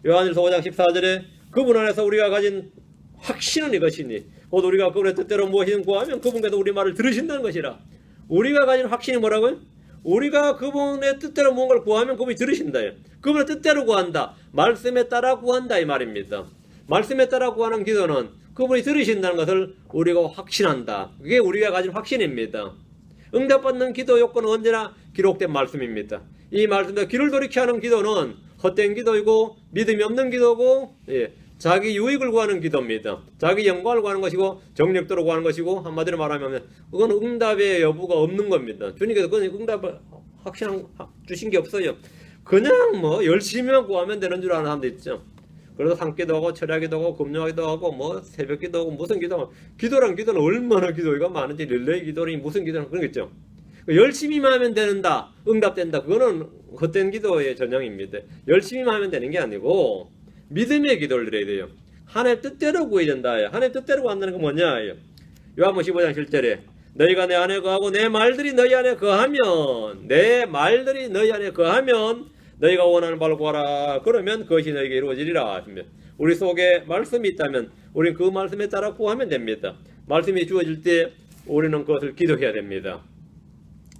요한일서 5장 14절에 그분 안에서 우리가 가진 확신은 이것이니 곧 우리가 그분의 뜻대로 무엇이든 구하면 그분께서 우리 말을 들으신다는 것이라. 우리가 가진 확신이 뭐라고요? 우리가 그분의 뜻대로 무언가를 구하면 그분이 들으신다. 그분의 뜻대로 구한다. 말씀에 따라 구한다 이 말입니다. 말씀에 따라 구하는 기도는 그분이 들으신다는 것을 우리가 확신한다. 그게 우리가 가진 확신입니다. 응답받는 기도 요건은 언제나 기록된 말씀입니다. 이 말씀대로 귀를 돌이켜 하는 기도는 헛된 기도이고 믿음이 없는 기도고 자기 유익을 구하는 기도입니다. 자기 영광을 구하는 것이고 정력도로 구하는 것이고 한마디로 말하면 그건 응답의 여부가 없는 겁니다. 주님께서 그건 응답을 확신 주신 게 없어요. 그냥 뭐 열심히만 구하면 되는 줄 아는 사람도 있죠. 그래서 산기도 하고 철야기도 하고 금요기도 하고 뭐 새벽기도 하고 무슨 기도하고 기도란 기도는 얼마나 기도가 많은지 릴레이 기도니 무슨 기도는 그런 게 있죠. 열심히만 하면 되는다 응답된다 그거는 헛된 기도의 전형입니다. 열심히만 하면 되는 게 아니고 믿음의 기도를 드려야 돼요. 하나님 뜻대로 구해야 된다. 하나님 뜻대로 구한다는 건 뭐냐? 요한복음 15장 7절에 너희가 내 안에 거하고 내 말들이 너희 안에 거하면 내 말들이 너희 안에 거하면 너희가 원하는 바를 구하라. 그러면 그것이 너희에게 이루어지리라. 우리 속에 말씀이 있다면 우리는 그 말씀에 따라 구하면 됩니다. 말씀이 주어질 때 우리는 그것을 기도해야 됩니다.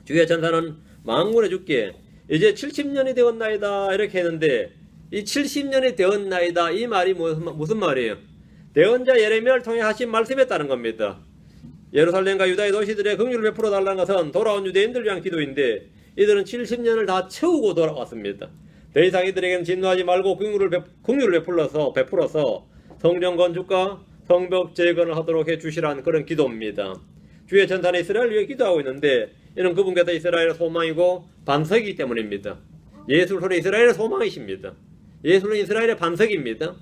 주의 천사는 만군의 주께 이제 70년이 되었나이다 이렇게 했는데 이 70년이 되었나이다 이 말이 무슨 말이에요? 대언자 예레미야를 통해 하신 말씀에 따른 겁니다. 예루살렘과 유다의 도시들의 긍휼을 베풀어 달라는 것은 돌아온 유대인들 위한 기도인데 이들은 70년을 다 채우고 돌아왔습니다. 더 이상 이들에게는 진노하지 말고 긍휼을 베풀어서 성전 건축과 성벽 재건을 하도록 해주시라는 그런 기도입니다. 주의 천사는 이스라엘을 위해 기도하고 있는데 이는 그분께서 이스라엘의 소망이고 반석이기 때문입니다. 예수는 이스라엘의 소망이십니다. 예수는 이스라엘의 반석입니다.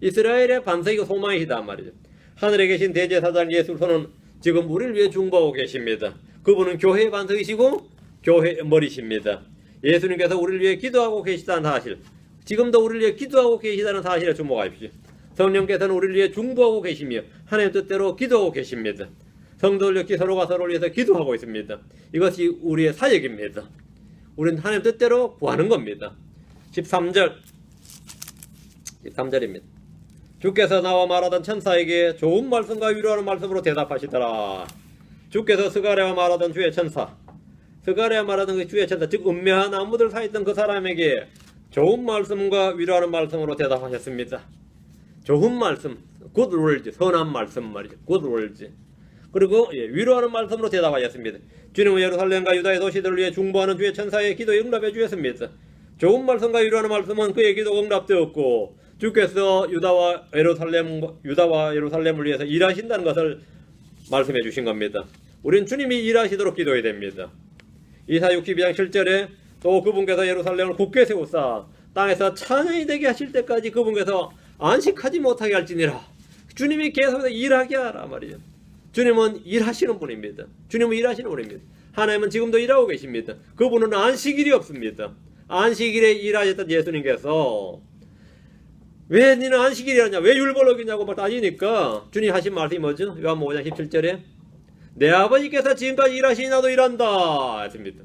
이스라엘의 반석이고 소망이시다 말이죠. 하늘에 계신 대제사장 예수는 지금 우리를 위해 중보하고 계십니다. 그분은 교회의 반석이시고 교회의 머리십니다. 예수님께서 우리를 위해 기도하고 계시다는 사실, 지금도 우리를 위해 기도하고 계시다는 사실에 주목하십시오. 성령께서는 우리를 위해 중보하고 계시며 하나님 뜻대로 기도하고 계십니다. 성도들 역시 서로가 서로를 위해서 기도하고 있습니다. 이것이 우리의 사역입니다. 우리는 하나님 뜻대로 구하는 겁니다. 13절입니다. 주께서 나와 말하던 천사에게 좋은 말씀과 위로하는 말씀으로 대답하시더라. 주께서 스가랴와 말하던 주의 천사, 스가랴와 말하던 그 주의 천사, 즉 은밀한 나무들 사이에 있던 그 사람에게 좋은 말씀과 위로하는 말씀으로 대답하셨습니다. 좋은 말씀, good words, 선한 말씀 말이죠. good words. 그리고 위로하는 말씀으로 대답하셨습니다. 주님은 예루살렘과 유다의 도시들을 위해 중보하는 주의 천사의 기도에 응답해 주셨습니다. 좋은 말씀과 위로하는 말씀은 그의 기도가 응답되었고 주께서 유다와 예루살렘을 위해서 일하신다는 것을 말씀해 주신 겁니다. 우리는 주님이 일하시도록 기도해야 됩니다. 이사 62장 7절에 또 그분께서 예루살렘을 굳게 세우사 땅에서 찬양이 되게 하실 때까지 그분께서 안식하지 못하게 할지니라. 주님이 계속해서 일하게 하라 말이죠. 주님은 일하시는 분입니다. 주님은 일하시는 분입니다. 하나님은 지금도 일하고 계십니다. 그분은 안식일이 없습니다. 안식일에 일하셨던 예수님께서 왜 니는 안식일이 하냐, 왜 율법을 어기냐고 따지니까 주님 하신 말씀이 뭐죠? 요한복음 5장 17절에 내 아버지께서 지금까지 일하시니 나도 일한다 했습니다.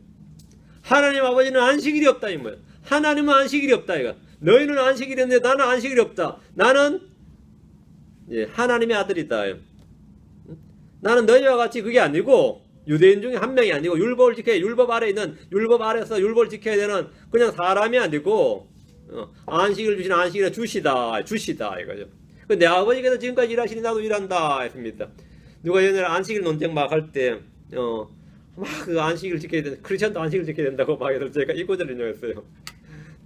하나님 아버지는 안식일이 없다 이 뭐예요? 하나님은 안식일이 없다 이거. 너희는 안식일이 있는데 나는 안식일이 없다. 나는 하나님의 아들이다. 나는 너희와 같이 그게 아니고 유대인 중에 한 명이 아니고 율법을 지켜야, 율법 아래 있는, 율법 아래서 율법을 지켜야 되는 그냥 사람이 아니고 안식을 주시는 안식일에 주시다 이거죠. 내 아버지께서 지금까지 일하시니 나도 일한다 했습니다. 누가 옛날에 안식일 논쟁 막 할 때 막 그 안식일 지켜야 된다, 크리스천도 안식일 지켜야 된다고 막 해서 제가 이 구절을 인용했어요.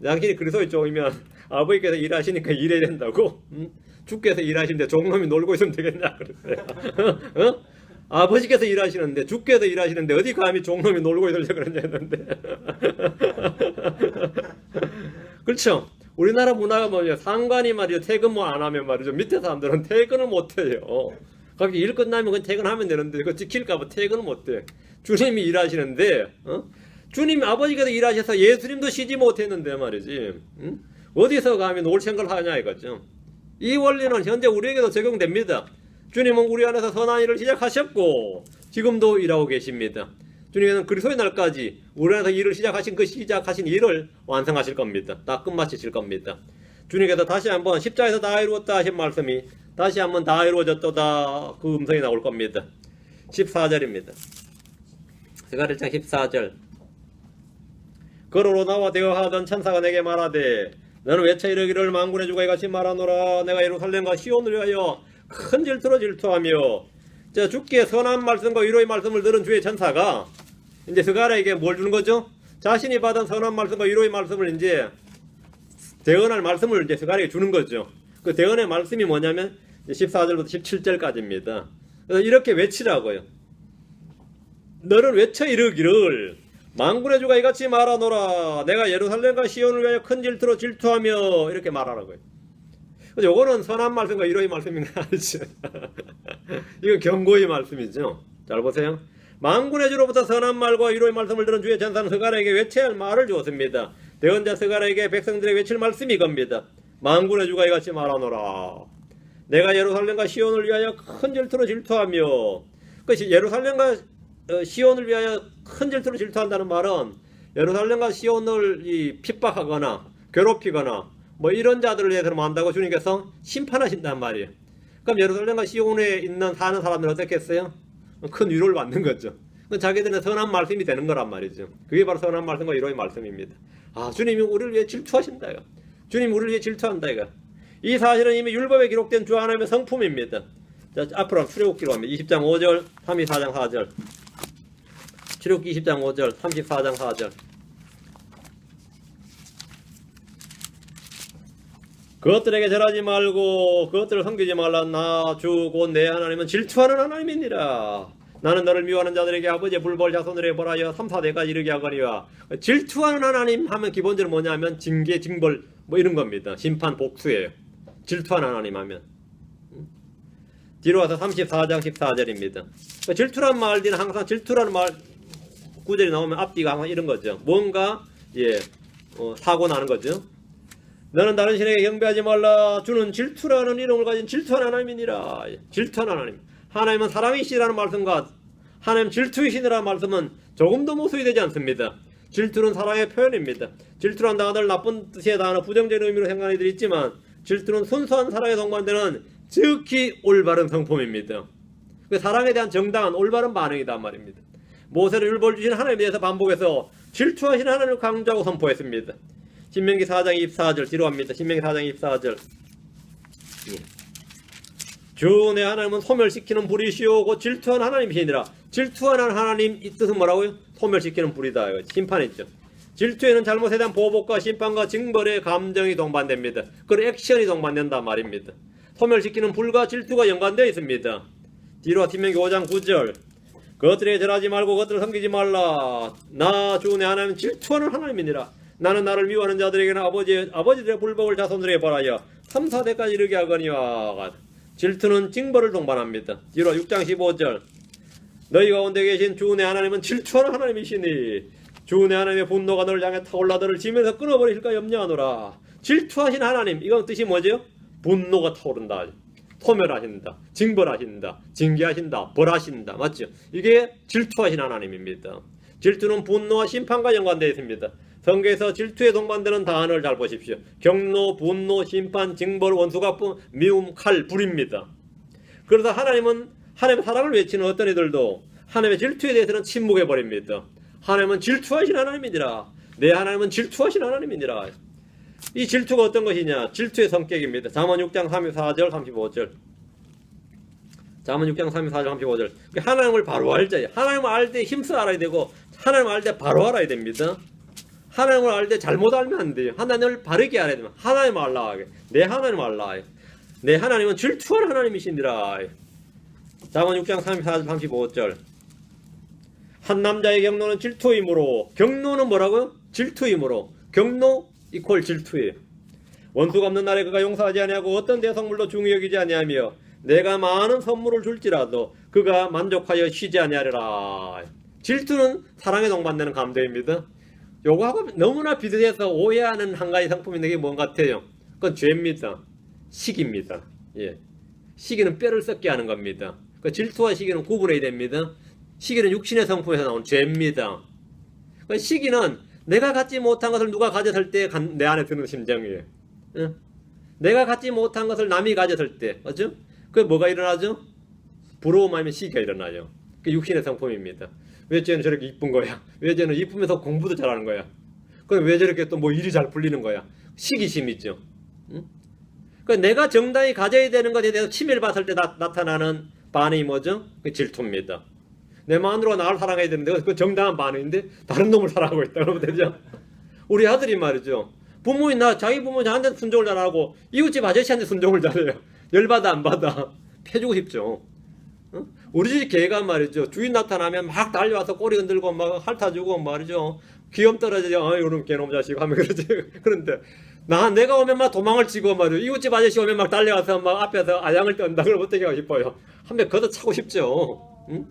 당신이 그리스도의 종이면 아버지께서 일하시니까 일해야 된다고, 주께서 일하시는데 종놈이 놀고 있으면 되겠냐 그랬어요. 아버지께서 일하시는데 주께서 일하시는데 어디 감히 종놈이 놀고 있으려고 그러냐 했는데 그렇죠. 우리나라 문화가 뭐냐, 상관이 말이죠, 퇴근 뭐 안 하면 말이죠, 밑에 사람들은 퇴근을 못 해요. 각기 일 끝나면 그건 퇴근하면 되는데 그거 지킬까봐 퇴근을 못 해. 주님이 일하시는데 주님 아버지께서 일하셔서 예수님도 쉬지 못했는데 말이지, 어디서 감히 놀 생각을 하냐 이거죠. 이 원리는 현재 우리에게도 적용됩니다. 주님은 우리 안에서 선한 일을 시작하셨고 지금도 일하고 계십니다. 주님께서는 그리스도의 날까지 우리 안에서 일을 시작하신 일을 완성하실 겁니다. 다 끝마치실 겁니다. 주님께서 다시 한번 십자가에서 다 이루었다 하신 말씀이 다시 한번 다 이루어졌도다 그 음성이 나올 겁니다. 14절입니다. 스가랴 1장 14절. 거로로 나와 대화하던 천사가 내게 말하되 너는 외쳐 이르기를 만군의 주가 이같이 말하노라. 내가 예루살렘과 시온을 위하여 큰 질투로 질투하며. 자, 주께 선한 말씀과 위로의 말씀을 들은 주의 천사가 이제 스가랴에게 뭘 주는 거죠? 자신이 받은 선한 말씀과 위로의 말씀을 이제 대언할 말씀을 이제 스가랴에게 주는 거죠. 그 대언의 말씀이 뭐냐면 14절부터 17절까지입니다. 그래서 이렇게 외치라고요. 너는 외쳐 이르기를 만군의 주가 이같이 말하노라. 내가 예루살렘과 시온을 위하여 큰 질투로 질투하며. 이렇게 말하라고요. 요거는 선한 말씀과 위로의 말씀인가 아니죠? 이건 경고의 말씀이죠. 잘 보세요. 만군의 주로부터 선한 말과 위로의 말씀을 들은 주의 천사는 스가랴에게 외쳐야 할 말을 주었습니다. 대언자 스가랴에게 백성들에게 외칠 말씀이 이겁니다. 만군의 주가 이같이 말하노라. 내가 예루살렘과 시온을 위하여 큰 질투로 질투하며. 그것이 예루살렘과 시온을 위하여 큰 질투로 질투한다는 말은 예루살렘과 시온을 핍박하거나 괴롭히거나 뭐 이런 자들을 위해서 한다고 주님께서 심판하신단 말이에요. 그럼 예루살렘과 시온에 있는 사는 사람들은 어떻게 했어요? 큰 위로를 받는 거죠. 자기들은 선한 말씀이 되는 거란 말이죠. 그게 바로 선한 말씀과 위로의 말씀입니다. 아, 주님이 우리를 위해 질투하신다 이거. 주님이 우리를 위해 질투한다 이거. 이 사실은 이미 율법에 기록된 주 하나님의 성품입니다. 자, 앞으로 출애굽기로 합니다. 20장 5절, 34장 4절. 출애굽기 20장 5절, 34장 4절. 그것들에게 절하지 말고 그것들을 섬기지 말라. 나 주 곧 내 하나님은 질투하는 하나님이니라. 나는 너를 미워하는 자들에게 아버지의 불벌 자손들에게 벌하여 3, 4대까지 이르게 하거니와. 질투하는 하나님 하면 기본적으로 뭐냐면 징계, 징벌 뭐 이런 겁니다. 심판, 복수예요. 질투하는 하나님 하면. 뒤로 와서 34장 14절입니다. 질투란 말들은 항상 질투라는 말 구절이 나오면 앞뒤가 항상 이런 거죠. 뭔가 사고 나는 거죠. 너는 다른 신에게 경배하지 말라. 주는 질투라는 이름을 가진 질투하는 하나님이니라. 질투하는 하나님. 하나님은 사랑이시라는 말씀과 하나님 질투이시라는 말씀은 조금도 모순이 되지 않습니다. 질투는 사랑의 표현입니다. 질투란 단어를 나쁜 뜻의 단어, 부정적인 의미로 생각하는 이들이 있지만 질투는 순수한 사랑에 동반되는 지극히 올바른 성품입니다. 그 사랑에 대한 정당한 올바른 반응이란 말입니다. 모세를 율법을 주신 하나님에 대해서 반복해서 질투하신 하나님을 강조하고 선포했습니다. 신명기 4장 24절 뒤로 갑니다. 신명기 4장 24절. 주 내 하나님은 소멸시키는 불이시오 곧 질투하는 하나님이시니라. 질투하는 하나님 이 뜻은 뭐라고요? 소멸시키는 불이다. 심판이죠. 질투에는 잘못에 대한 보복과 심판과 징벌의 감정이 동반됩니다. 그리고 액션이 동반된단 말입니다. 소멸시키는 불과 질투가 연관되어 있습니다. 뒤로 신명기 5장 9절. 그것들에게 절하지 말고 그것들을 섬기지 말라. 나 주 내 하나님은 질투하는 하나님이니라. 나는 나를 미워하는 자들에게는 아버지들의 불법을 자손들에게 벌하여 3, 4대까지 이르게 하거니와. 질투는 징벌을 동반합니다. 뒤로 6장 15절. 너희 가운데 계신 주 내 하나님은 질투하는 하나님이시니 주 내 하나님의 분노가 너를 향해 타올라 너를 지면에서 끊어버리실까 염려하노라. 질투하신 하나님, 이건 뜻이 뭐죠? 분노가 타오른다, 소멸하신다, 징벌하신다, 징계하신다, 벌하신다. 맞죠? 이게 질투하신 하나님입니다. 질투는 분노와 심판과 연관되어 있습니다. 성경에서 질투에 동반되는 단어를 잘 보십시오. 경노, 분노, 심판, 징벌, 원수가품, 미움, 칼, 불입니다. 그래서 하나님은 하나님의 사랑을 외치는 어떤 이들도 하나님의 질투에 대해서는 침묵해버립니다. 하나님은 질투하신 하나님이니라. 내 하나님은 질투하신 하나님이니라. 이 질투가 어떤 것이냐? 질투의 성격입니다. 잠언 6장 34절 35절. 잠언 6장 34절 35절. 하나님을 바로 알자. 하나님을 알 때 힘써 알아야 되고 하나님을 알 때 바로 알아야 됩니다. 하나님을 알 때 잘못 알면 안 돼요. 하나님을 바르게 알아야 됩니다. 하나님을 알라 하게. 내 하나님을 알라 하게. 내 하나님은 질투하는 하나님이시니라. 잠언 6장 34절 35절. 한 남자의 경노는 질투이므로. 경노는 뭐라고요? 질투이므로. 경노 이퀄 질투예요. 원수가 없는 날에 그가 용서하지 아니하고 어떤 대성물도 중히 여기지 아니하며 내가 많은 선물을 줄지라도 그가 만족하여 쉬지 아니하리라. 질투는 사랑에 동반되는 감정입니다. 요거하고 너무나 비슷해서 오해하는 한 가지 상품인데 이게 뭔 같아요? 그건 죄입니다. 시기입니다. 시기는 뼈를 썩게 하는 겁니다. 그 질투와 시기는 구분해야 됩니다. 시기는 육신의 성품에서 나온 죄입니다. 시기는 내가 갖지 못한 것을 누가 가졌을 때 내 안에 드는 심정이에요. 응? 내가 갖지 못한 것을 남이 가졌을 때, 맞죠? 그게 뭐가 일어나죠? 부러움 아니면 시기가 일어나죠. 그 육신의 성품입니다. 왜 쟤는 저렇게 이쁜 거야? 왜 쟤는 이쁘면서 공부도 잘하는 거야? 그럼 왜 저렇게 또 뭐 일이 잘 풀리는 거야? 시기심 있죠. 응? 그러니까 내가 정당히 가져야 되는 것에 대해서 침해를 받을 때 나타나는 반응이 뭐죠? 그 질투입니다. 내 마누라가 나를 사랑해야 되는데 그 정당한 반응인데 다른 놈을 사랑하고 있다 그러면 되죠. 우리 아들이 말이죠. 자기 부모 저한테 순종을 잘하고 이웃집 아저씨한테 순종을 잘해요. 열받아 안 받아. 패주고 싶죠. 어? 우리 집 개가 말이죠. 주인 나타나면 막 달려와서 꼬리 흔들고 막 핥아주고 말이죠. 귀염 떨어지죠. 아이 그럼 개놈 자식 하면 그러지. 그런데 내가 오면 막 도망을 치고 말이죠. 이웃집 아저씨 오면 막 달려와서 막 앞에서 아양을 떤다. 그럼 어떻게 하고 싶어요? 한 번 걷어차고 싶죠. 응?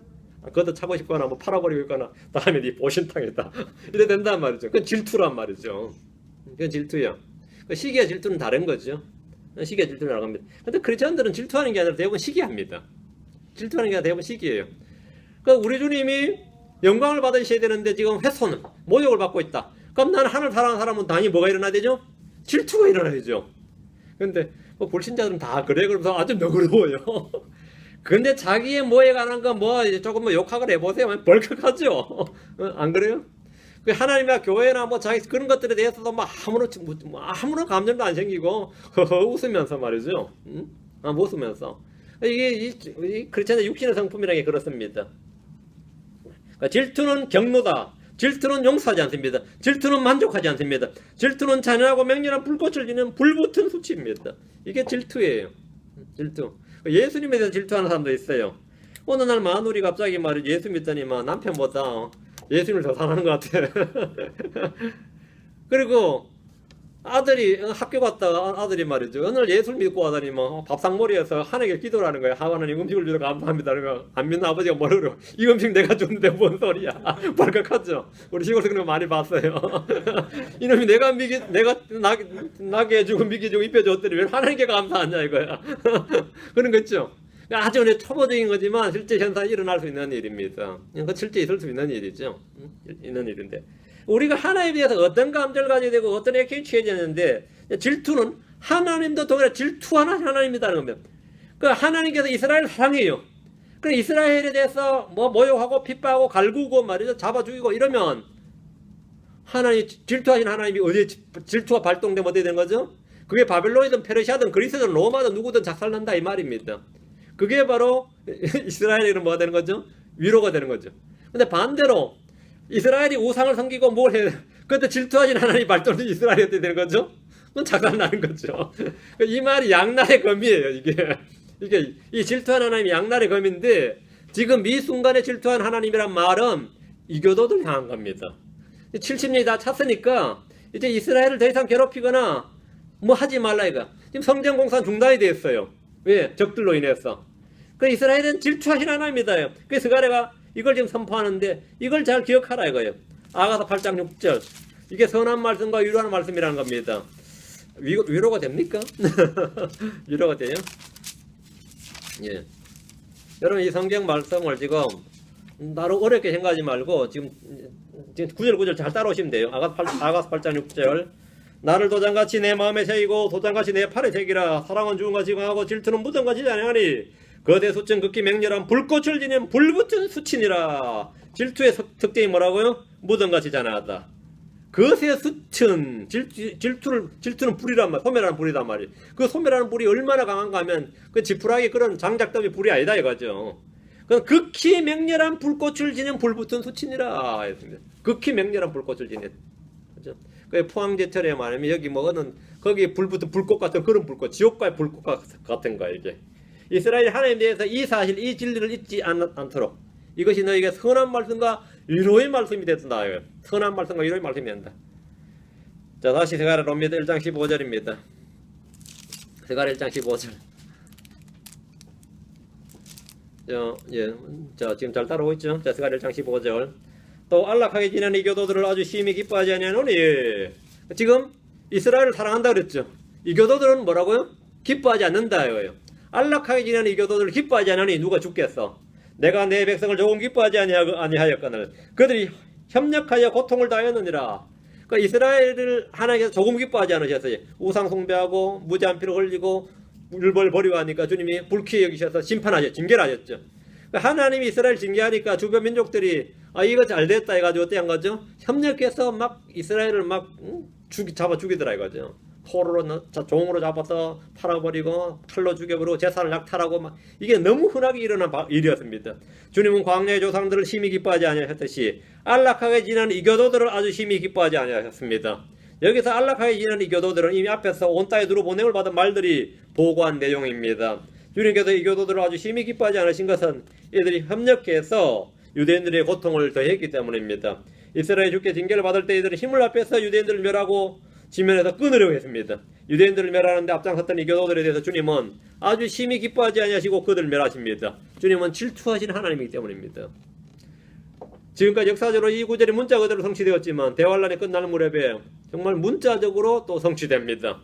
걷어차고 싶거나 뭐 팔아버리고 있거나 다음에 네 보신탕이다. 이래 된단 말이죠. 그건 질투란 말이죠. 그건 질투야. 시기와 질투는 다른 거죠. 시기와 질투는 나갑니다. 근데 크리스천들은 질투하는 게 아니라 대부분 시기합니다. 질투하는 게 아니라 대부분 시기예요. 그러니까 우리 주님이 영광을 받으셔야 되는데 지금 훼손은 모욕을 받고 있다. 그럼 나는 하늘 사랑하는 사람은 당연히 뭐가 일어나야 되죠? 질투가 일어나야죠. 근데 뭐 불신자들은 다 그래 그러면서 아주 너그러워요. 근데 자기의 뭐에 관한 거 조금 욕하거나 해보세요. 벌컥하죠. 안 그래요? 그 하나님이나 교회나 뭐 자기 그런 것들에 대해서도 막 아무런 감정도 안 생기고 웃으면서 말이죠. 웃으면서 이게 크리스천의 육신의 성품이라는 게 그렇습니다. 그러니까 질투는 경노다. 질투는 용서하지 않습니다. 질투는 만족하지 않습니다. 질투는 잔인하고 맹렬한 불꽃을 지는 불붙은 수치입니다. 이게 질투예요. 질투. 예수님에 대해서 질투하는 사람도 있어요. 어느 날 마누리 갑자기 말이죠. 예수 믿더니만 남편보다 예수님을 더 사랑하는 것 같아. 그리고 아들이 학교 갔다가 아들이 말이죠. 어느 날 예수를 믿고 하더니 뭐 밥상머리에서 하나님께 기도를 하는 거야. 하나님 음식을 주셔서 감사합니다. 그러면 안 믿는 아버지가 뭐라 그래요? 이 음식 내가 줬는데 뭔 소리야. 발각하죠. 우리 시골에서 그런 거 많이 봤어요. 이놈이 내가 나게 해주고 미기주고 입혀줬더니 왜 하나님께 감사하냐 이거야. 그런 거 있죠. 아주 초보적인 거지만 실제 현상이 일어날 수 있는 일입니다. 그 실제 있을 수 있는 일이죠. 있는 일인데 우리가 하나님에 대해서 어떤 감정을 가지게 되고 어떤 액션이 취해지는데 질투는 하나님도 동일하게 질투하는 하나님이라는 겁니다. 그 하나님께서 이스라엘을 사랑해요. 그 이스라엘에 대해서 뭐 모욕하고 핍박하고 갈구고 말이죠. 잡아 죽이고 이러면 하나님 질투하신 하나님이 어디에 질투가 발동되면 어떻게 되는 거죠? 그게 바벨론이든 페르시아든 그리스든 로마든 누구든 작살난다 이 말입니다. 그게 바로 이스라엘에는 뭐가 되는 거죠? 위로가 되는 거죠. 근데 반대로 이스라엘이 우상을 섬기고 뭘 해야 돼? 그때 질투하신 하나님이 발동된 이스라엘이 어떻게 되는 거죠? 그건 작살나는 거죠. 이 말이 양날의 검이에요. 이게 이 질투한 하나님이 양날의 검인데 지금 이 순간에 질투한 하나님이란 말은 이교도들 향한 겁니다. 70년이 다 찼으니까 이제 이스라엘을 더 이상 괴롭히거나 뭐 하지 말라 이거. 지금 성전 공사 중단이 됐어요. 왜? 적들로 인해서. 그 이스라엘은 질투하신 하나님이다. 그래서 스가랴가 이걸 지금 선포하는데 이걸 잘 기억하라 이거예요. 아가서 8장 6절. 이게 선한 말씀과 위로하는 말씀이라는 겁니다. 위로가 됩니까? 위로가 돼요? 예. 여러분 이 성경 말씀을 지금 나로 어렵게 생각하지 말고 지금 구절 잘 따라오시면 돼요. 아가서 8장 6절. 나를 도장같이 내 마음에 새기고 도장같이 내 팔에 새기라. 사랑은 주음같이 강하고 질투는 무덤같이 잔인하니 거대 수천 극히 맹렬한 불꽃을 지닌 불붙은 수친이라. 질투의 특징이 뭐라고요? 무덤같이 잔인하다. 거세 수천 질투는 불이란 말, 소매라는 불이란 말이에요. 그 소매라는 불이 얼마나 강한가 하면 그 지푸라기 그런 장작더미 불이 아니다 이거죠. 그 극히 맹렬한 불꽃을 지닌 불붙은 수친이라 했습니다. 극히 맹렬한 불꽃을 지닌. 그죠? 그 포항제철에 말하면 여기 뭐는 거기 불붙은 불꽃 같은 그런 불꽃, 지옥과의 불꽃 같은 거야 이게. 이스라엘 하나님에 대해서 이 사실, 이 진리를 잊지 않도록 이것이 너에게 선한 말씀과 위로의 말씀이 됐다. 선한 말씀과 위로의 말씀이 된다. 자, 다시 스가랴 옵니다. 1장 15절입니다. 스가랴 1장 15절. 자, 지금 잘 따라오고 있죠? 자, 스가랴 1장 15절. 또 안락하게 지내는 이 교도들을 아주 심히 기뻐하지 아니하노니. 지금 이스라엘을 사랑한다 그랬죠. 이 교도들은 뭐라고요? 기뻐하지 않는다 이거예요. 안락하게 지내는 이 교도들을 기뻐하지 않으니 누가 죽겠어? 내가 내 백성을 조금 기뻐하지 아니하였거늘 그들이 협력하여 고통을 당하였느니라. 그러니까 이스라엘을 하나님께서 조금 기뻐하지 않으셨어요. 우상 숭배하고 무지한 피를 흘리고 율법을 버리고 하니까 주님이 불쾌히 여기셔서 심판하셨죠. 징계를 하셨죠. 그러니까 하나님이 이스라엘 징계하니까 주변 민족들이 이거 잘 됐다 해가지고 어떻게 한 거죠? 협력해서 막 이스라엘을 막 잡아 죽이더라 이거죠. 포로로 종으로 잡아서 팔아버리고 칼로 죽여버리고 재산을 약탈하고 막 이게 너무 흔하게 일어난 일이었습니다. 주님은 광야의 조상들을 심히 기뻐하지 아니하셨듯이 안락하게 지난 이교도들을 아주 심히 기뻐하지 아니하셨습니다. 여기서 안락하게 지난 이교도들은 이미 앞에서 온 땅에 두루 보냄을 받은 말들이 보고한 내용입니다. 주님께서 이교도들을 아주 심히 기뻐하지 않으신 것은 이들이 협력해서 유대인들의 고통을 더했기 때문입니다. 이스라엘 주께 징계를 받을 때 이들은 힘을 합해서 유대인들을 멸하고 지면에서 끊으려고 했습니다. 유대인들을 멸하는데 앞장섰던 이교도들에 대해서 주님은 아주 심히 기뻐하지 아니하시고 그들을 멸하십니다. 주님은 질투하시는 하나님이기 때문입니다. 지금까지 역사적으로 이 구절이 문자 그대로 성취되었지만 대환란이 끝나는 무렵에 정말 문자적으로 또 성취됩니다.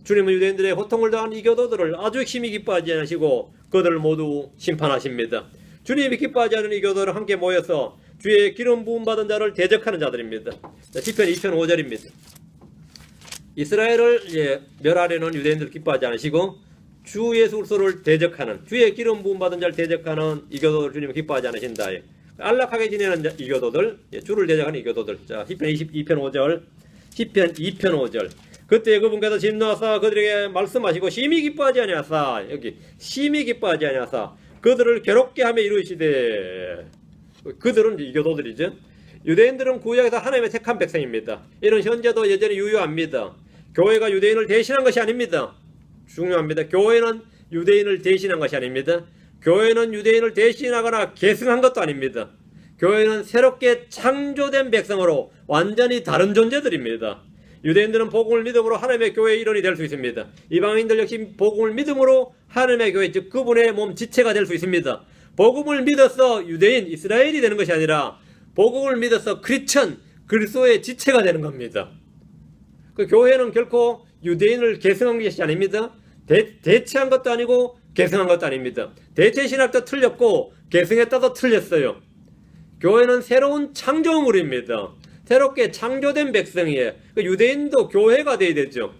주님은 유대인들의 고통을 당한 이교도들을 아주 심히 기뻐하지 않으시고 그들을 모두 심판하십니다. 주님이 기뻐하지 않은 이교도들은 함께 모여서 주의 기름 부음 받은 자를 대적하는 자들입니다. 시편 2편 5절입니다. 이스라엘을 멸하려는 유대인들 기뻐하지 않으시고 주 예수 그리스도를 대적하는 주의 기름 부음 받은 자를 대적하는 이교도들 주님은 기뻐하지 않으신다. 안락하게 지내는 이교도들, 주를 대적하는 이교도들. 자, 시편 2편 5절. 시편 2편 5절. 그때 그분께서 진노하사 그들에게 말씀하시고 심히 기뻐하지 아니하사 여기 심히 기뻐하지 아니하사 그들을 괴롭게 하며 이루시되 그들은 이교도들이죠. 유대인들은 구약에서 하나님의 택한 백성입니다. 이는 현재도 여전히 유효합니다. 교회가 유대인을 대신한 것이 아닙니다. 중요합니다. 교회는 유대인을 대신한 것이 아닙니다. 교회는 유대인을 대신하거나 계승한 것도 아닙니다. 교회는 새롭게 창조된 백성으로 완전히 다른 존재들입니다. 유대인들은 복음을 믿음으로 하나님의 교회의 일원이 될 수 있습니다. 이방인들 역시 복음을 믿음으로 하나님의 교회, 즉 그분의 몸 지체가 될 수 있습니다. 복음을 믿어서 유대인, 이스라엘이 되는 것이 아니라 복음을 믿어서 크리스천, 그리스도의 지체가 되는 겁니다. 그 교회는 결코 유대인을 계승한 것이 아닙니다. 대체한 것도 아니고 계승한 것도 아닙니다. 대체 신학도 틀렸고 계승했다도 틀렸어요. 교회는 새로운 창조물입니다. 새롭게 창조된 백성이에요. 유대인도 교회가 돼야 되죠.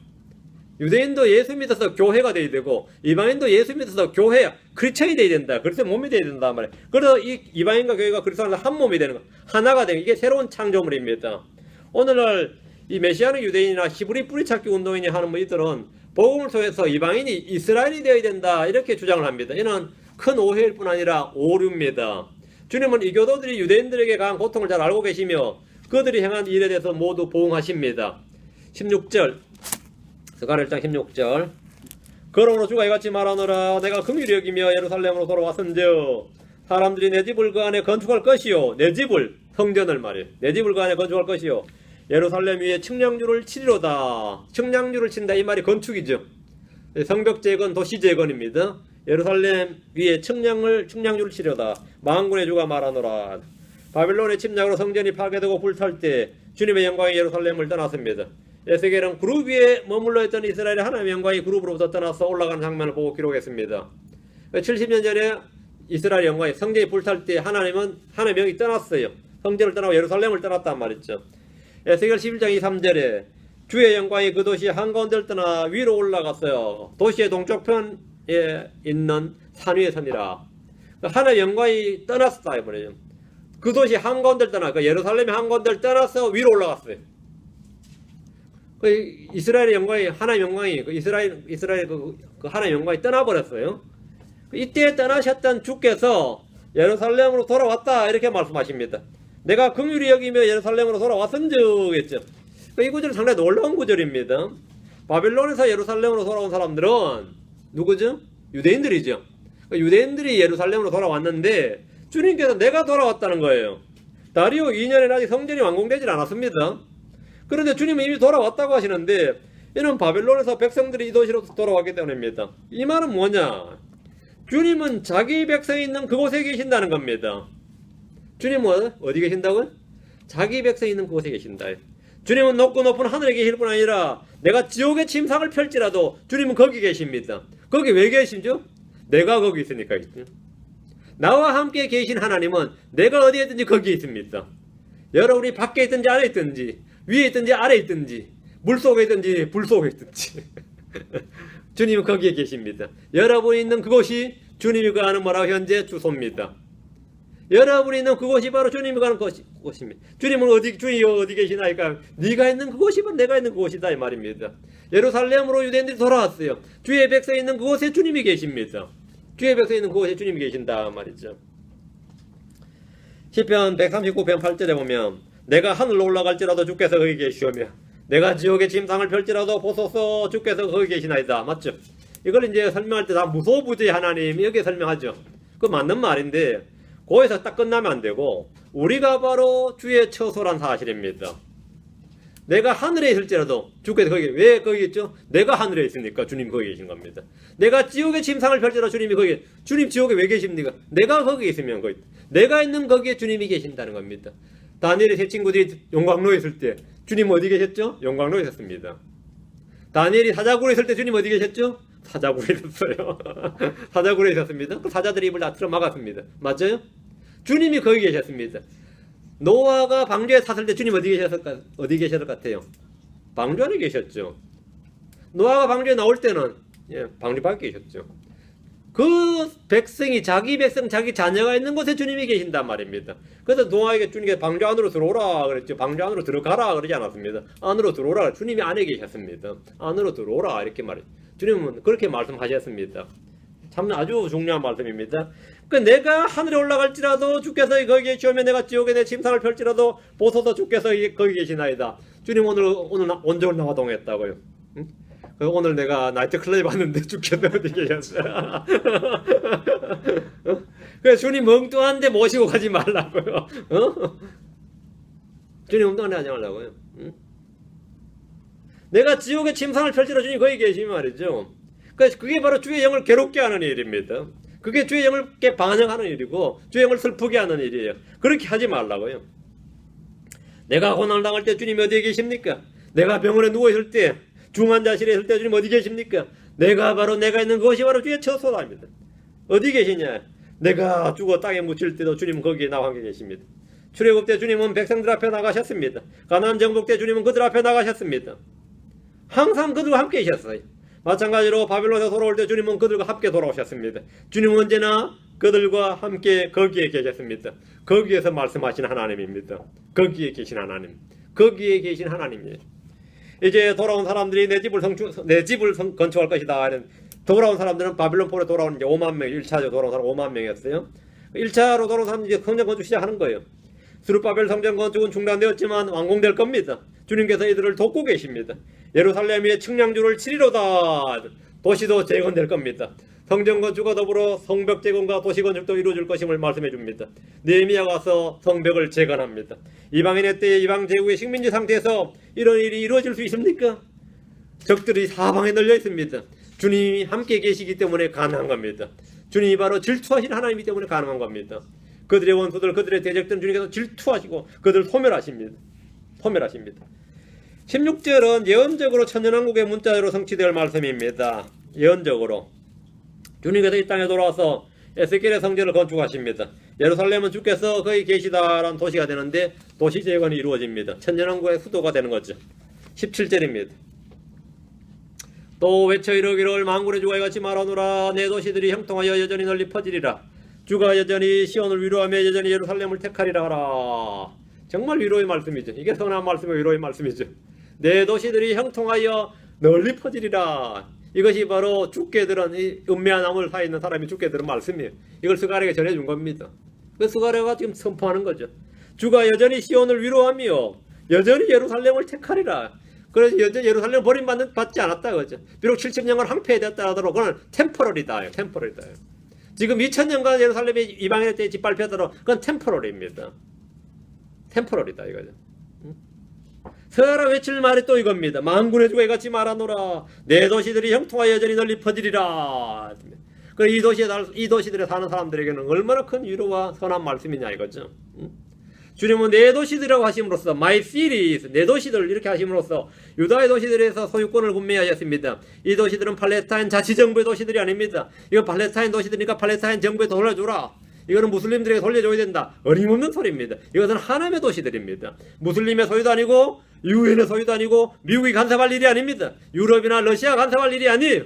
유대인도 예수 믿어서 교회가 돼야 되고 이방인도 예수 믿어서 교회, 크리스천이 돼야 된다. 그래서 몸이 돼야 된단 말이에요. 그래서 이 이방인과 교회가 그리스도와 한 몸이 되는 거, 하나가 되는 이게 새로운 창조물입니다. 오늘날 이 메시아는 유대인이나 히브리 뿌리찾기 운동인이 하는 이들은 복음을 통해서 이방인이 이스라엘이 되어야 된다 이렇게 주장을 합니다. 이는 큰 오해일 뿐 아니라 오류입니다. 주님은 이교도들이 유대인들에게 강한 고통을 잘 알고 계시며 그들이 행한 일에 대해서 모두 보응하십니다. 16절 스가랴 1장 16절 그러므로 주가 이같이 말하노라 내가 긍휼히 여기며 예루살렘으로 돌아왔은즉 사람들이 내 집을 그 안에 건축할 것이요 내 집을 성전을 말이에요. 내 집을 그 안에 건축할 것이요 예루살렘 위에 측량주를 치리로다. 측량주를 친다 이 말이 건축이죠. 성벽 재건, 도시 재건입니다. 예루살렘 위에 측량주를 치려다. 만군의 주가 말하노라. 바빌론의 침략으로 성전이 파괴되고 불탈 때 주님의 영광이 예루살렘을 떠났습니다. 에스겔은 그룹 위에 머물러 있던 이스라엘의 하나님의 영광이 그룹으로부터 떠나서 올라가는 장면을 보고 기록했습니다. 70년 전에 이스라엘 영광이 성전이 불탈 때 하나님의 영이 떠났어요. 성전을 떠나고 예루살렘을 떠났단 말이죠. 에스겔 11장 2, 3절에 주의 영광이 그 도시 한가운데를 떠나 위로 올라갔어요. 도시의 동쪽편에 있는 산 위에 서니라. 하나님의 영광이 떠났다 이번에요. 그 도시 한가운데를 떠나, 그 예루살렘의 한가운데를 떠나서 위로 올라갔어요. 그 이스라엘의 영광이, 하나님의 영광이, 이스라엘 그 하나님의 영광이 떠나버렸어요. 이때 떠나셨던 주께서 예루살렘으로 돌아왔다 이렇게 말씀하십니다. 내가 긍휼히 여기며 예루살렘으로 돌아왔은즉 했죠. 이 구절은 상당히 놀라운 구절입니다. 바빌론에서 예루살렘으로 돌아온 사람들은 누구죠? 유대인들이죠. 유대인들이 예루살렘으로 돌아왔는데 주님께서 내가 돌아왔다는 거예요. 다리오 2년에는 아직 성전이 완공되질 않았습니다. 그런데 주님은 이미 돌아왔다고 하시는데 이는 바빌론에서 백성들이 이 도시로 돌아왔기 때문입니다. 이 말은 뭐냐? 주님은 자기 백성이 있는 그곳에 계신다는 겁니다. 주님은 어디 계신다고요? 자기 백성이 있는 그곳에 계신다. 주님은 높고 높은 하늘에 계실 뿐 아니라 내가 지옥의 침상을 펼지라도 주님은 거기 계십니다. 거기 왜 계시죠? 내가 거기 있으니까 있죠. 나와 함께 계신 하나님은 내가 어디에 있든지 거기에 있습니다. 여러분이 밖에 있든지 안에 있든지 위에 있든지 아래에 있든지 물속에 있든지 불속에 있든지 주님은 거기에 계십니다. 여러분이 있는 그곳이 주님이 가는 뭐라고 현재 주소입니다. 여러분이 있는 그곳이 바로 주님이 가는 곳입니다. 주님은 주님이 어디 계시나이까? 네가 있는 그곳이 바로 내가 있는 그곳이다 이 말입니다. 예루살렘으로 유대인들이 돌아왔어요. 주의 백성이 있는 그곳에 주님이 계십니다. 주의 백성이 있는 그곳에 주님이 계신다 말이죠. 시편 139편 8절에 보면 내가 하늘로 올라갈지라도 주께서 거기 계시오며 내가 지옥의 짐상을 펼지라도 보소서 주께서 거기 계시나이다. 맞죠? 이걸 이제 설명할 때 다 무소부지 하나님 여기에 설명하죠. 그 맞는 말인데 거기서 딱 끝나면 안 되고 우리가 바로 주의 처소란 사실입니다. 내가 하늘에 있을지라도 주께서 거기 왜 거기 있죠? 내가 하늘에 있으니까 주님 거기 계신 겁니다. 내가 지옥의 짐상을 펼치라 주님이 거기 주님 지옥에 왜 계십니까? 내가 거기 있으면 거기 내가 있는 거기에 주님이 계신다는 겁니다. 다니엘의 세 친구들이 용광로에 있을 때 주님 어디 계셨죠? 용광로에 있었습니다. 다니엘이 사자굴에 있을 때 주님 어디 계셨죠? 사자굴에 있었어요. 사자굴에 있었습니다. 그 사자들의 입을 다 틀어 막았습니다. 맞아요? 주님이 거기 계셨습니다. 노아가 방주에 탔을 때 주님 어디 계셨을 것 같아요? 방주 안에 계셨죠. 노아가 방주에 나올 때는 방주 밖에 계셨죠. 그 백성이 자기 백성 자기 자녀가 있는 곳에 주님이 계신단 말입니다. 그래서 노아에게 주님께 방주 안으로 들어오라 그랬죠. 방주 안으로 들어가라 그러지 않았습니다. 안으로 들어오라. 주님이 안에 계셨습니다. 안으로 들어오라 이렇게 말했죠. 주님은 그렇게 말씀하셨습니다. 참 아주 중요한 말씀입니다. 그 내가 하늘에 올라갈지라도 주께서 거기 계시오며 내가 지옥에 내 침상을 펼지라도 보소서 주께서 거기 계시나이다. 주님 오늘 온종일 나와 동했다고요. 응? 오늘 내가 나이트클럽에 봤는데 주께서 어디 계셨어요? 그래서 주님 멍뚱한데 모시고 가지 말라고요. 주님 멍뚱한데 하지 말라고요. 응? 내가 지옥의 침상을 펼치라 주님 거기 계시면 말이죠. 그래서 그게 바로 주의 영을 괴롭게 하는 일입니다. 그게 주의 영을 반영하는 일이고 주의 영을 슬프게 하는 일이에요. 그렇게 하지 말라고요. 내가 고난을 당할 때 주님 어디에 계십니까? 내가 병원에 누워있을 때 중환자실에 있을 때 주님 어디 계십니까? 내가 있는 그것이 바로 주의 처소랍니다. 어디 계시냐? 내가 죽어 땅에 묻힐 때도 주님 거기에 나와 함께 계십니다. 출애굽 때 주님은 백성들 앞에 나가셨습니다. 가나안 정복 때 주님은 그들 앞에 나가셨습니다. 항상 그들과 함께 계셨어요. 마찬가지로 바빌론에서 돌아올 때 주님은 그들과 함께 돌아오셨습니다. 주님은 언제나 그들과 함께 거기에 계셨습니다. 거기에서 말씀하신 하나님입니다. 거기에 계신 하나님. 거기에 계신 하나님이에요. 이제 돌아온 사람들이 내 집을 건축할 것이다. 돌아온 사람들은 바빌론 폴에 돌아온 이제 5만 명, 1차로 돌아온 사람 5만 명이었어요. 1차로 돌아온 사람들이 이제 성전 건축 시작하는 거예요. 스룹바벨 성전 건축은 중단되었지만 완공될 겁니다. 주님께서 이들을 돕고 계십니다. 예루살렘의 측량주를 7일로다. 도시도 재건될 겁니다. 성전 건축과 더불어 성벽 재건과 도시 건축도 이루어질 것임을 말씀해 줍니다. 느헤미야가 와서 성벽을 재건합니다. 이방인의 때에 이방 제국의 식민지 상태에서 이런 일이 이루어질 수 있습니까? 적들이 사방에 널려 있습니다. 주님이 함께 계시기 때문에 가능한 겁니다. 주님이 바로 질투하신 하나님이기 때문에 가능한 겁니다. 그들의 원수들, 그들의 대적들은 주님께서 질투하시고 그들을 소멸하십니다. 16절은 예언적으로 천년왕국의 문자로 성취될 말씀입니다. 예언적으로 주님께서 이 땅에 돌아와서 에스겔의 성전을 건축하십니다. 예루살렘은 주께서 거기 계시다라는 도시가 되는데 도시 재건이 이루어집니다. 천년왕국의 수도가 되는 거죠. 17절입니다. 또 외쳐 이르기를 만군의 주가 이같이 말하노라. 내 도시들이 형통하여 여전히 널리 퍼지리라. 주가 여전히 시온을 위로하며 여전히 예루살렘을 택하리라 하라. 정말 위로의 말씀이죠. 이게 선한 말씀의 위로의 말씀이죠. 내 도시들이 형통하여 널리 퍼지리라. 이것이 바로 주께 들은 이 은매한 나무를 사 있는 사람이 주께 들은 말씀이에요. 이걸 스가랴에게 전해준 겁니다. 그 스가랴가 지금 선포하는 거죠. 주가 여전히 시온을 위로하며 여전히 예루살렘을 택하리라. 그래서 여전히 예루살렘 버림받지 않았다 그죠. 비록 70년간 황폐되었다 하더라도 그건 템포럴이다. 지금 2000년간 예루살렘이 이방인의 때에 짓밟혔더라도 그건 템포럴입니다. 템포럴이다 이거죠. 서라 외칠 말이 또 이겁니다. 만군의 주가 이같이 말하노라. 내 도시들이 형통하여 여전히 널리 퍼지리라. 이 도시들에 사는 사람들에게는 얼마나 큰 위로와 선한 말씀이냐 이거죠. 주님은 내 도시들이라고 하심으로써 My cities, 내 도시들 이렇게 하심으로써 유다의 도시들에서 소유권을 분명하셨습니다. 이 도시들은 팔레스타인 자치정부의 도시들이 아닙니다. 이거 팔레스타인 도시들이니까 팔레스타인 정부에 돌려주라. 이거는 무슬림들에게 돌려줘야 된다. 어림없는 소리입니다. 이것은 하나님의 도시들입니다. 무슬림의 소유도 아니고 유엔의 소유도 아니고 미국이 간섭할 일이 아닙니다. 유럽이나 러시아 간섭할 일이 아니에요.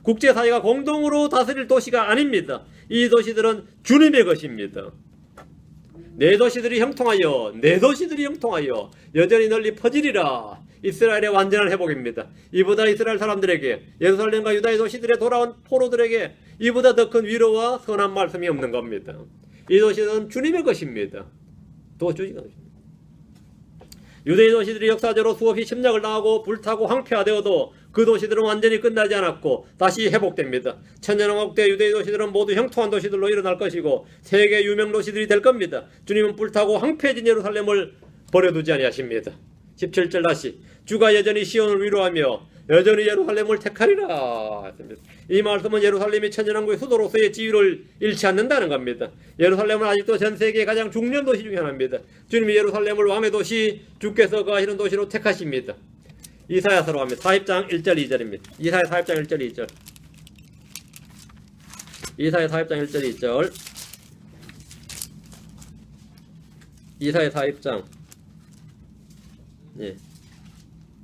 국제사회가 공동으로 다스릴 도시가 아닙니다. 이 도시들은 주님의 것입니다. 내 도시들이 형통하여 내 도시들이 형통하여 여전히 널리 퍼지리라. 이스라엘의 완전한 회복입니다. 이보다 이스라엘 사람들에게 예루살렘과 유다의 도시들에 돌아온 포로들에게 이보다 더 큰 위로와 선한 말씀이 없는 겁니다. 이 도시는 주님의 것입니다. 도주의가 것입니다. 유대의 도시들이 역사적으로 수없이 침략을 당하고 불타고 황폐화되어도 그 도시들은 완전히 끝나지 않았고 다시 회복됩니다. 천년왕국때 유대의 도시들은 모두 형통한 도시들로 일어날 것이고 세계 유명 도시들이 될 겁니다. 주님은 불타고 황폐해진 예루살렘을 버려두지 아니하십니다. 17절 다시 주가 여전히 시온을 위로하며 여전히 예루살렘을 택하리라 했습니다. 이 말씀은 예루살렘이 천년왕국의 수도로서의 지위를 잃지 않는다는 겁니다. 예루살렘은 아직도 전 세계의 가장 중요한 도시 중에 하나입니다. 주님이 예루살렘을 왕의 도시, 주께서 거하시는 도시로 택하십니다. 이사야서로 갑니다. 40장 1절 2절입니다. 이사야 40장 1절 2절. 이사야 40장 1절 2절. 이사야 40장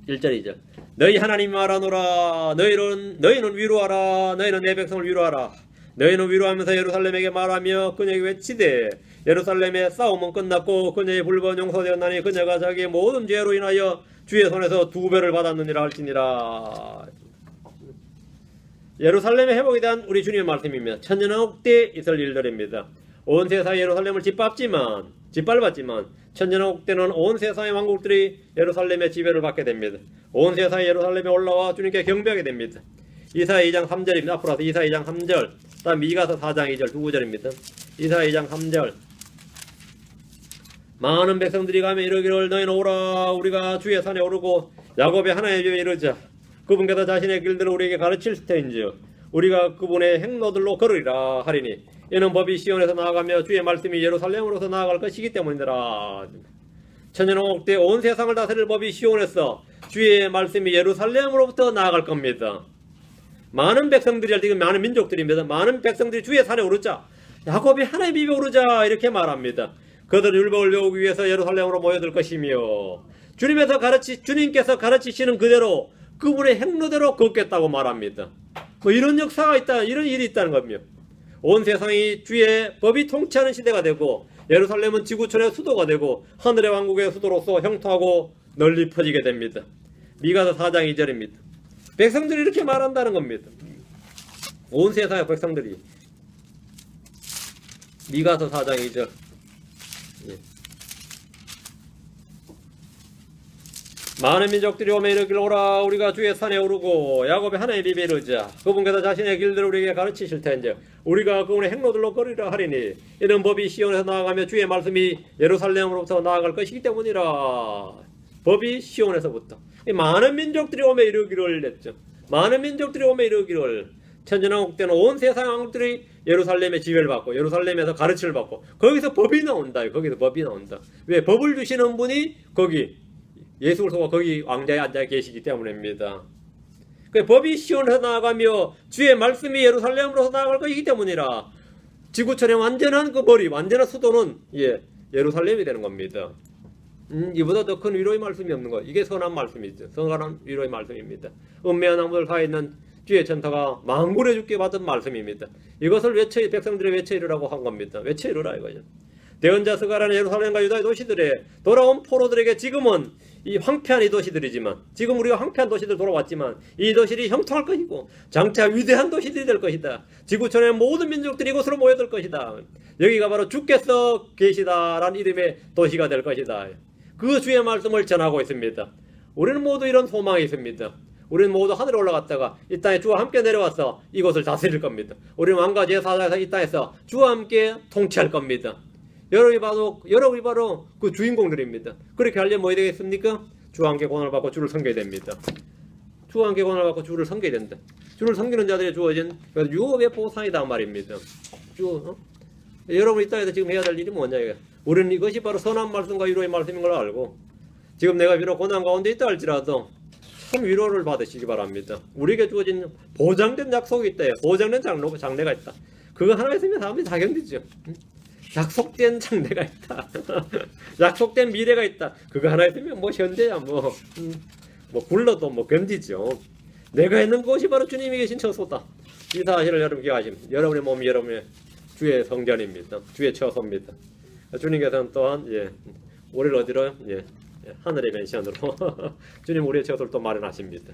1절 2절. 너희 하나님이 말하노라. 너희는 위로하라. 너희는 내 백성을 위로하라. 너희는 위로하면서 예루살렘에게 말하며 그녀에게 외치되 예루살렘의 싸움은 끝났고 그녀의 불법은 용서되었나니 그녀가 자기의 모든 죄로 인하여 주의 손에서 2배를 받았느니라 할지니라. 예루살렘의 회복에 대한 우리 주님의 말씀입니다. 천년왕국 때 있을 일들입니다. 온 세상이 예루살렘을 짓밟았지만 천년왕국 때는 온 세상의 왕국들이 예루살렘의 지배를 받게 됩니다. 온 세상이 예루살렘에 올라와 주님께 경배하게 됩니다. 이사야 2장 3절입니다. 앞으로 와서 이사야 2장 3절, 다음 미가서 4장 2절 두 구절입니다. 이사야 2장 3절. 많은 백성들이 가며 이르기를 너희는 오라. 우리가 주의 산에 오르고 야곱의 하나님의 집에 이르자. 그분께서 자신의 길들을 우리에게 가르칠 터인즉 우리가 그분의 행로들로 걸으리라 하리니 이는 법이 시온에서 나아가며 주의 말씀이 예루살렘으로서 나아갈 것이기 때문이더라. 천년왕국 때 온 세상을 다스릴 법이 시온에서 주의 말씀이 예루살렘으로부터 나아갈 겁니다. 많은 백성들이 지금 많은 민족들입니다. 많은 백성들이 주의 산에 오르자. 야곱이 하나님의 집에 오르자 이렇게 말합니다. 그들은 율법을 배우기 위해서 예루살렘으로 모여들 것이며 주님께서 가르치시는 그대로 그분의 행로대로 걷겠다고 말합니다. 뭐 이런 역사가 있다, 이런 일이 있다는 겁니다. 온 세상이 주의 법이 통치하는 시대가 되고 예루살렘은 지구촌의 수도가 되고 하늘의 왕국의 수도로서 형통하고 널리 퍼지게 됩니다. 미가서 4장 2절입니다. 백성들이 이렇게 말한다는 겁니다. 온 세상의 백성들이. 미가서 4장 2절. 많은 민족들이 오며 이르기를 오라. 우리가 주의 산에 오르고 야곱의 하나님의 집에 이르자. 그분께서 자신의 길들을 우리에게 가르치실 텐데 우리가 그분의 행로들로 걸으리라 하리니 이는 법이 시온에서 나아가며 주의 말씀이 예루살렘으로부터 나아갈 것이기 때문이라. 법이 시온에서부터. 많은 민족들이 오며 이르기를 했죠. 많은 민족들이 오며 이르기를. 천년왕국 때는 온 세상 왕국들이 예루살렘의 지배를 받고 예루살렘에서 가르침을 받고 거기서 법이 나온다. 거기서 법이 나온다. 왜? 법을 주시는 분이 거기 예수 그리스도가 거기 왕자에 앉아 계시기 때문입니다. 그 법이 시온에서 나아가며 주의 말씀이 예루살렘으로서 나아갈 것이기 때문이라. 지구촌의 완전한 그 머리, 완전한 수도는 예루살렘이 되는 겁니다. 이보다 더 큰 위로의 말씀이 없는 거. 이게 선한 말씀이죠. 선한 위로의 말씀입니다. 은매한 나무들 사이에 있는 주의 천사가 망군에 죽게 받은 말씀입니다. 이것을 백성들이 외쳐 이르라고 한 겁니다. 외쳐 이르라 이거죠. 대언자 스가라는 예루살렘과 유다의 도시들에 돌아온 포로들에게 지금은 이 황폐한 이 도시들이지만 지금 우리가 황폐한 도시들 돌아왔지만 이 도시들이 형통할 것이고 장차 위대한 도시들이 될 것이다. 지구촌의 모든 민족들이 이곳으로 모여들 것이다. 여기가 바로 주께서 계시다라는 이름의 도시가 될 것이다. 그 주의 말씀을 전하고 있습니다. 우리는 모두 이런 소망이 있습니다. 우리는 모두 하늘에 올라갔다가 이 땅에 주와 함께 내려와서 이곳을 다스릴 겁니다. 우리는 왕과 제사장에서 이 땅에서 주와 함께 통치할 겁니다. 여러분이 바로 그 주인공들입니다. 그렇게 하려면 뭐 해야 되겠습니까? 주와 함께 고난을 받고 주를 섬겨야 됩니다. 주와 함께 고난을 받고 주를 섬겨야 된다. 주를 섬기는 자들이 주어진 유업의 보상이다 말입니다. 여러분이 이 땅에서 지금 해야 될 일이 뭐냐 이거. 우리는 이것이 바로 선한 말씀과 위로의 말씀인 걸 알고 지금 내가 비록 고난 가운데 있다 할지라도 참 위로를 받으시기 바랍니다. 우리에게 주어진 보장된 약속이 있다. 보장된 장래가 있다. 그거 하나 있으면 사람이 다 견디죠. 약속된 장래가 있다. 약속된 미래가 있다. 그거 하나 있으면 뭐 현재야 뭐 굴러도 뭐 견디죠. 내가 있는 곳이 바로 주님이 계신 처소다. 이 사실을 여러분 기억하시면 여러분의 몸이 여러분의 주의 성전입니다. 주의 처소입니다. 주님께서는 또한 우리를 어디로 하늘의 맨션으로 주님 우리의 처소를 또 마련하십니다.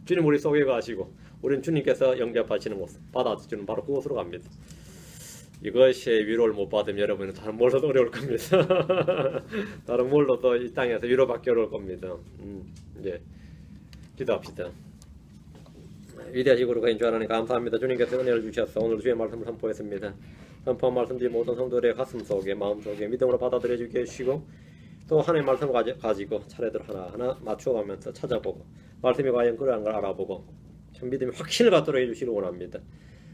주님 우리 속에 가시고 우리는 주님께서 영접하시는 곳 받아주는 바로 그곳으로 갑니다. 이것이 위로를 못 받으면 여러분은 다른 뭘로도 어려울 겁니다. 다른 뭘로도 이 땅에서 위로받기 어려울 겁니다. 기도합시다. 위대하시고 거룩하신 주 하나님 감사합니다. 주님께서 은혜를 주셔서 오늘 주의 말씀을 선포했습니다. 선포한 말씀들이 모든 성도들의 가슴 속에 마음 속에 믿음으로 받아들여 주게 해주시고 또 하나님의 말씀을 가지고 차례대로 하나하나 맞추어가면서 찾아보고 말씀이 과연 그러한 걸 알아보고 참 믿음의 확신을 갖도록 해주시기를 원합니다.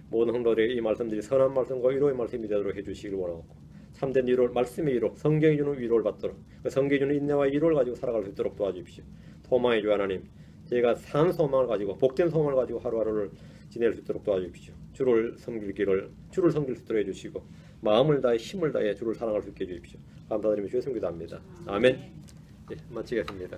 모든 성도들의 이 말씀들이 선한 말씀과 위로의 말씀이 되도록 해주시기를 원하고 참된 위로, 말씀의 위로, 성경이 주는 위로를 받도록 그 성경이 주는 인내와 위로를 가지고 살아갈 수 있도록 도와주십시오. 소망의 주 하나님, 저희가 산 소망을 가지고 복된 소망을 가지고 하루하루를 지낼 수 있도록 도와주십시오. 주를 섬길 수 있도록 해주시고 마음을 다해 힘을 다해 주를 사랑할 수 있게 해주십시오. 감사드리며 주의 성기도합니다. 아멘. 마치겠습니다.